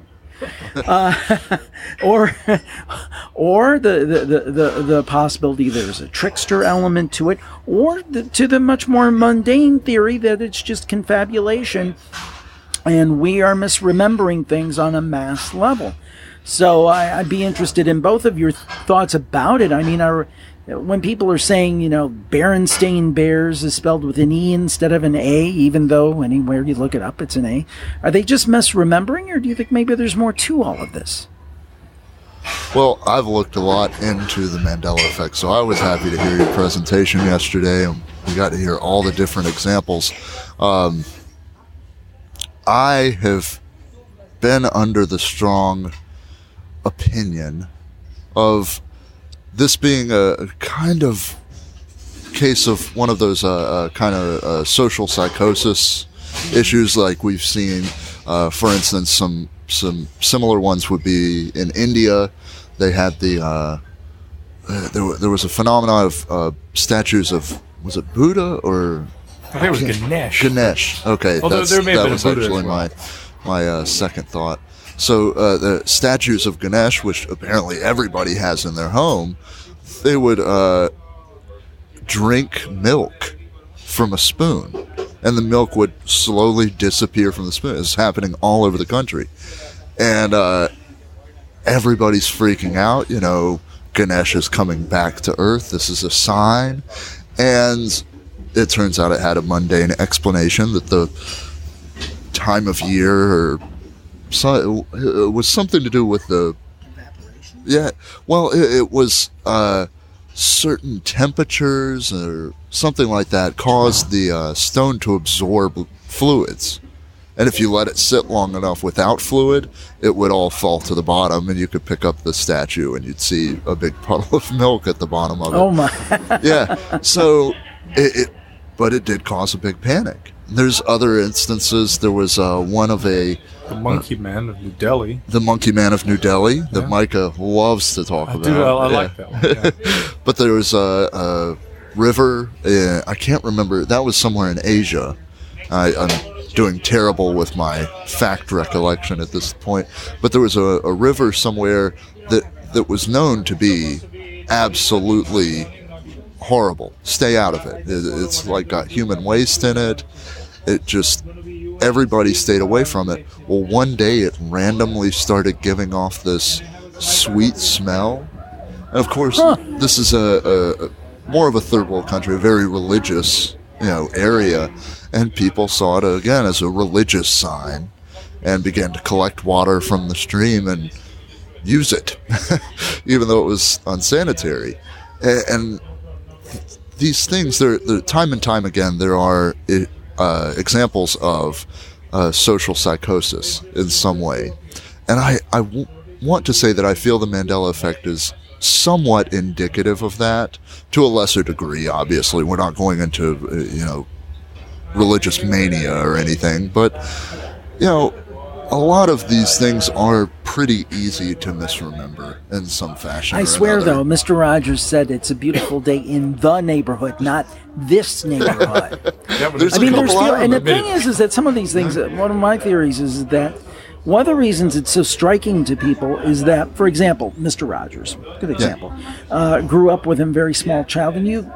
or the possibility there's a trickster element to it, or to the much more mundane theory that it's just confabulation and we are misremembering things on a mass level. So I'd be interested in both of your thoughts about it. I mean, when people are saying, Berenstain Bears is spelled with an E instead of an A, even though anywhere you look it up, it's an A, are they just misremembering, or do you think maybe there's more to all of this? Well, I've looked a lot into the Mandela effect, so I was happy to hear your presentation yesterday, and we got to hear all the different examples. I have been under the strong opinion of this being a kind of case of one of those kind of social psychosis issues like we've seen. For instance, some similar ones would be in India. They had there was a phenomenon of statues of, was it Buddha or? I think it was Ganesh. Ganesh. Okay, although there may have been a Buddha actually my second thought. So the statues of Ganesh, which apparently everybody has in their home, they would drink milk from a spoon, and the milk would slowly disappear from the spoon. It's happening all over the country, and everybody's freaking out. Ganesh is coming back to Earth. This is a sign, and it turns out it had a mundane explanation that the time of year or so, it was something to do with the evaporation. Yeah, well, it was certain temperatures or something like that caused the stone to absorb fluids, and if you let it sit long enough without fluid, it would all fall to the bottom, and you could pick up the statue and you'd see a big puddle of milk at the bottom of it. Oh my! Yeah, so but it did cause a big panic. There's other instances. There was one of the Monkey Man of New Delhi. The Monkey Man of New Delhi that Micah loves to talk about. I like that one. Yeah. But there was a river. I can't remember. That was somewhere in Asia. I'm doing terrible with my fact recollection at this point. But there was a river somewhere that was known to be absolutely horrible. Stay out of it. It's like got human waste in it. It just, everybody stayed away from it. Well, one day it randomly started giving off this sweet smell, And of course, this is a more of a third world country, a very religious, area, and people saw it again as a religious sign, and began to collect water from the stream and use it, even though it was unsanitary. And these things, they're time and time again, there are examples of social psychosis in some way. And I want to say that I feel the Mandela effect is somewhat indicative of that, to a lesser degree, obviously. We're not going into, religious mania or anything, but, a lot of these things are pretty easy to misremember in some fashion. I swear, though, Mr. Rogers said it's a beautiful day in the neighborhood, not this neighborhood. And the thing is that some of these things, one of my theories is that one of the reasons it's so striking to people is that, for example, Mr. Rogers, good example, grew up with him, very small child, and you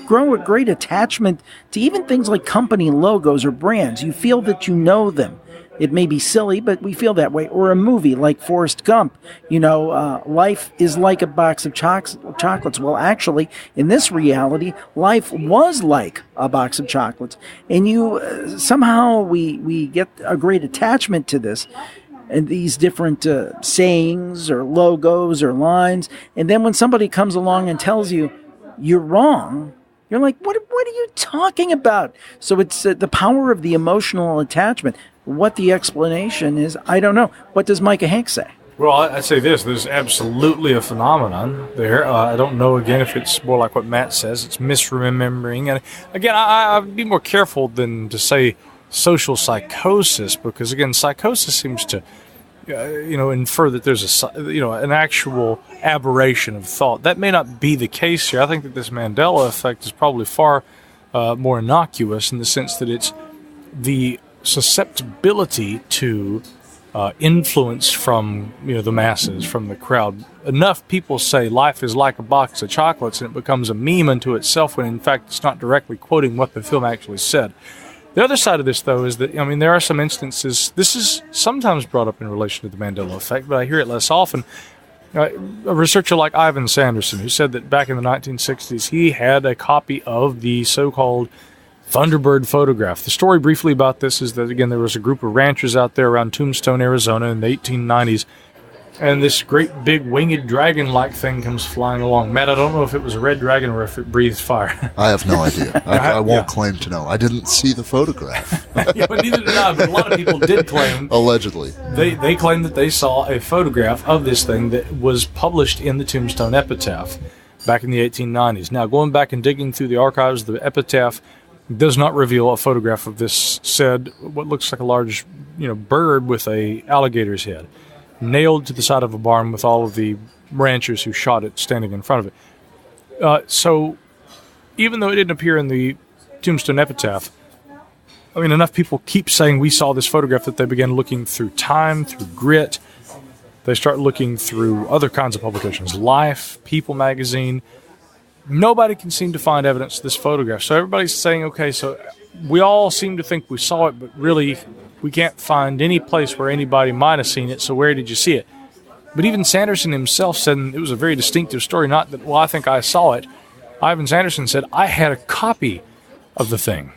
grow a great attachment to even things like company logos or brands. You feel that you know them. It may be silly, but we feel that way. Or a movie like Forrest Gump. Life is like a box of chocolates. Well, actually, in this reality, life was like a box of chocolates. And somehow we get a great attachment to this and these different sayings or logos or lines. And then when somebody comes along and tells you you're wrong, you're like, what are you talking about? So it's the power of the emotional attachment. What the explanation is, I don't know. What does Micah Hanks say? Well, I'd say this. There's absolutely a phenomenon there. I don't know, again, if it's more like what Matt says. It's misremembering. And again, I'd be more careful than to say social psychosis, because, again, psychosis seems to, infer that there's an actual aberration of thought. That may not be the case here. I think that this Mandela effect is probably far more innocuous in the sense that it's the susceptibility to influence from the masses, from the crowd. Enough people say life is like a box of chocolates and it becomes a meme unto itself, when in fact it's not directly quoting what the film actually said. The other side of this, though, is that there are some instances, this is sometimes brought up in relation to the Mandela effect, but I hear it less often. A researcher like Ivan Sanderson, who said that back in the 1960s he had a copy of the so-called Thunderbird photograph. The story briefly about this is that, again, there was a group of ranchers out there around Tombstone, Arizona in the 1890s, and this great big winged dragon-like thing comes flying along. Matt, I don't know if it was a red dragon or if it breathed fire. I have no idea. I won't claim to know. I didn't see the photograph. But neither did I, but a lot of people did claim. Allegedly. They claimed that they saw a photograph of this thing that was published in the Tombstone Epitaph back in the 1890s. Now, going back and digging through the archives, the epitaph does not reveal a photograph of this said, what looks like a large, bird with a alligator's head, nailed to the side of a barn with all of the ranchers who shot it standing in front of it. So even though it didn't appear in the Tombstone Epitaph, enough people keep saying we saw this photograph that they began looking through Time, through Grit. They start looking through other kinds of publications, Life, People magazine. Nobody can seem to find evidence of this photograph. So everybody's saying, okay, so we all seem to think we saw it, but really we can't find any place where anybody might have seen it, so where did you see it? But even Sanderson himself said, and it was a very distinctive story, not that, I think I saw it. Ivan Sanderson said, I had a copy of the thing.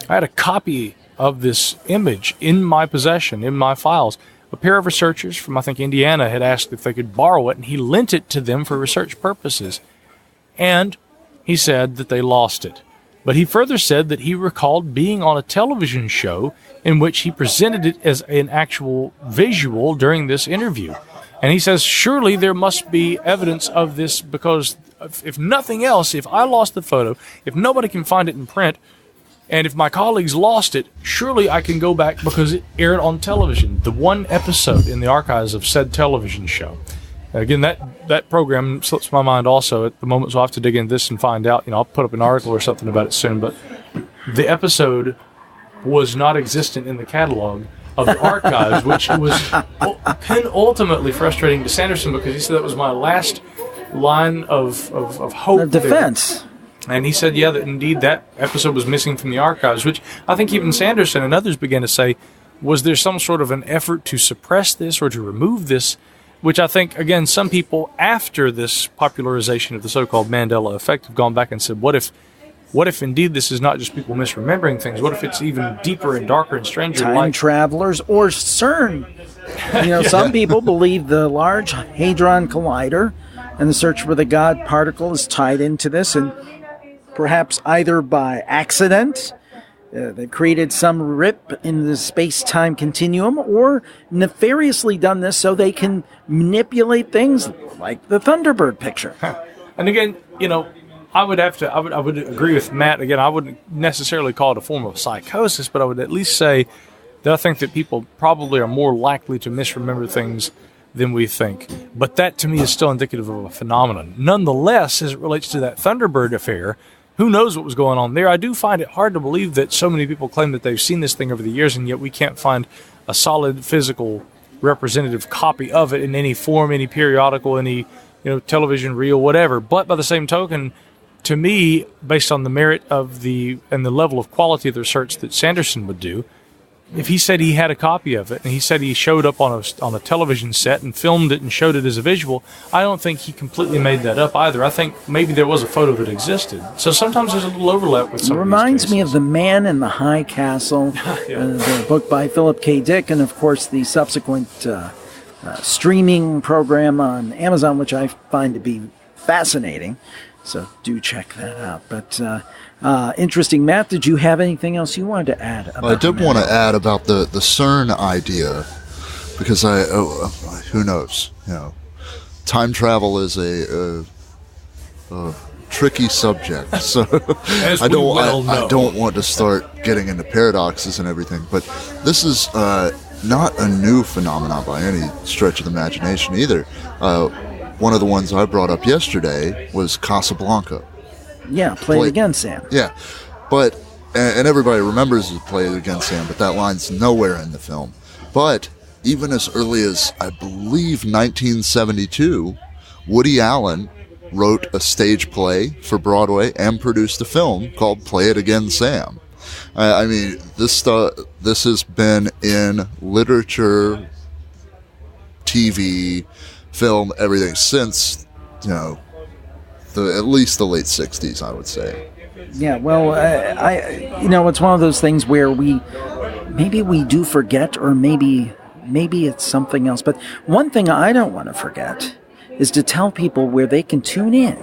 I had a copy of this image in my possession, in my files. A pair of researchers from, I think, Indiana had asked if they could borrow it, and he lent it to them for research purposes. And he said that they lost it. But he further said that he recalled being on a television show in which he presented it as an actual visual during this interview. And he says, surely there must be evidence of this, because if nothing else, if I lost the photo, if nobody can find it in print, and if my colleagues lost it, surely I can go back because it aired on television. The one episode in the archives of said television show. Again, that program slips my mind also at the moment, so I'll have to dig into this and find out. I'll put up an article or something about it soon. But the episode was not existent in the catalog of the archives, which was ultimately frustrating to Sanderson, because he said that was my last line of hope. Of defense. There. And he said, that indeed that episode was missing from the archives, which I think even Sanderson and others began to say, was there some sort of an effort to suppress this or to remove this? which I think, again, some people after this popularization of the so-called Mandela effect have gone back and said, what if indeed this is not just people misremembering things? What if it's even deeper and darker and stranger? Time travelers or CERN. Some people believe the Large Hadron Collider and the search for the God particle is tied into this, and perhaps either by accident, they created some rip in the space-time continuum, or nefariously done this so they can manipulate things like the Thunderbird picture. And again, I would agree with Matt. Again, I wouldn't necessarily call it a form of psychosis, but I would at least say that I think that people probably are more likely to misremember things than we think. But that, to me, is still indicative of a phenomenon. Nonetheless, as it relates to that Thunderbird affair, who knows what was going on there? I do find it hard to believe that so many people claim that they've seen this thing over the years, and yet we can't find a solid physical representative copy of it in any form, any periodical, any television reel, whatever. But by the same token, to me, based on the merit of and the level of quality of the research that Sanderson would do, if he said he had a copy of it and he said he showed up on a television set and filmed it and showed it as a visual, I don't think he completely made that up either. I think maybe there was a photo that existed. So sometimes there's a little overlap with some of these cases. It reminds me of The Man in the High Castle, the book by Philip K. Dick, and of course the subsequent streaming program on Amazon, which I find to be fascinating. So do check that out. But interesting. Matt, did you have anything else you wanted to add? I did want to add about the CERN idea, because who knows? Time travel is a tricky subject. So I don't want to start getting into paradoxes and everything. But this is not a new phenomenon by any stretch of the imagination either. One of the ones I brought up yesterday was Casablanca. Yeah, Play It Again, Sam. Yeah, but, and everybody remembers Play It Again, Sam, but that line's nowhere in the film. But even as early as, I believe, 1972, Woody Allen wrote a stage play for Broadway and produced a film called Play It Again, Sam. I mean, this has been in literature, TV, film, everything since, at least the late 60s, I would say. Yeah, well, it's one of those things where maybe we do forget, or maybe it's something else. But one thing I don't want to forget is to tell people where they can tune in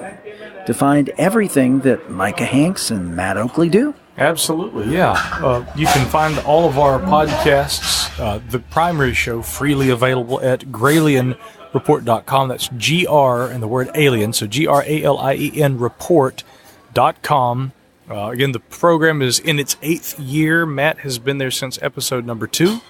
to find everything that Micah Hanks and Matt Oakley do. Absolutely, yeah. You can find all of our podcasts, the primary show, freely available at GralienReport.com. That's GR and the word alien, so GRALIEN report.com. Again, the program is in its 8th year. Matt has been there since episode number 2.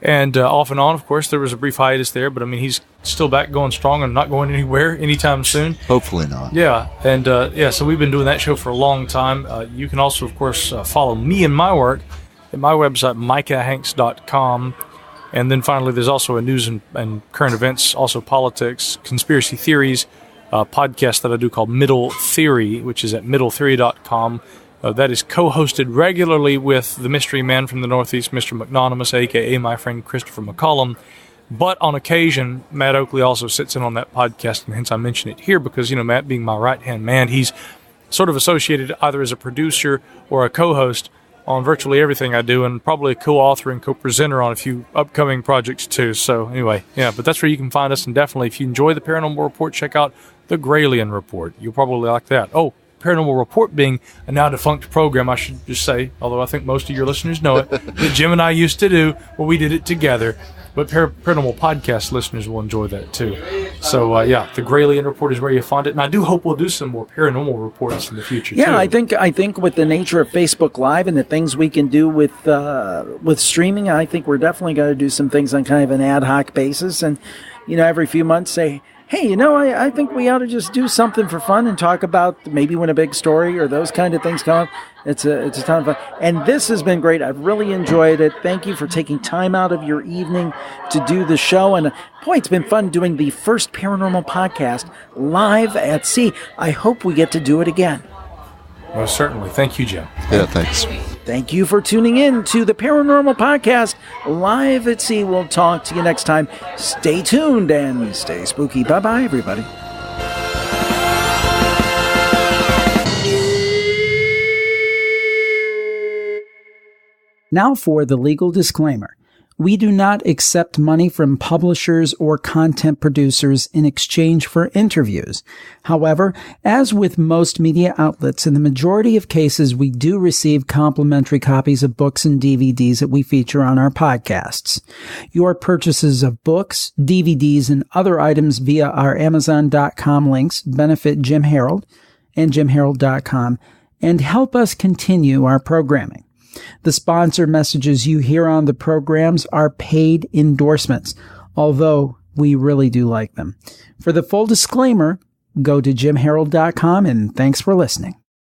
And off and on, of course, there was a brief hiatus there, but I mean, he's still back going strong and not going anywhere anytime soon. Hopefully not. Yeah, and so we've been doing that show for a long time. You can also, of course, follow me and my work at my website, micahhanks.com. And then finally, there's also a news and current events, also politics, conspiracy theories podcast that I do called Middle Theory, which is at middletheory.com. That is co-hosted regularly with the mystery man from the Northeast, Mr. McNonymous, a.k.a. my friend Christopher McCollum. But on occasion, Matt Oakley also sits in on that podcast, and hence I mention it here because, Matt being my right-hand man, he's sort of associated either as a producer or a co-host on virtually everything I do, and probably a co-author and co-presenter on a few upcoming projects too. So anyway, yeah, but that's where you can find us, and definitely if you enjoy the Paranormal Report, check out the Gralien Report. You'll probably like that. Oh, Paranormal Report being a now defunct program, I should just say, although I think most of your listeners know it, that Jim and I used to do when we did it together. But Paranormal Podcast listeners will enjoy that too. So, the Gralien Report is where you find it. And I do hope we'll do some more paranormal reports in the future, too. Yeah, I think with the nature of Facebook Live and the things we can do with streaming, I think we're definitely going to do some things on kind of an ad hoc basis. And, every few months say, hey, I think we ought to just do something for fun and talk about maybe when a big story or those kind of things come up. It's a ton of fun. And this has been great. I've really enjoyed it. Thank you for taking time out of your evening to do the show. And boy, it's been fun doing the first paranormal podcast live at sea. I hope we get to do it again. Most certainly. Thank you, Jim. Yeah, thanks. Thank you for tuning in to the Paranormal Podcast live at sea. We'll talk to you next time. Stay tuned and stay spooky. Bye-bye, everybody. Now for the legal disclaimer. We do not accept money from publishers or content producers in exchange for interviews. However, as with most media outlets, in the majority of cases, we do receive complimentary copies of books and DVDs that we feature on our podcasts. Your purchases of books, DVDs, and other items via our Amazon.com links benefit Jim Harold and JimHarold.com and help us continue our programming. The sponsor messages you hear on the programs are paid endorsements, although we really do like them. For the full disclaimer, go to JimHarold.com, and thanks for listening.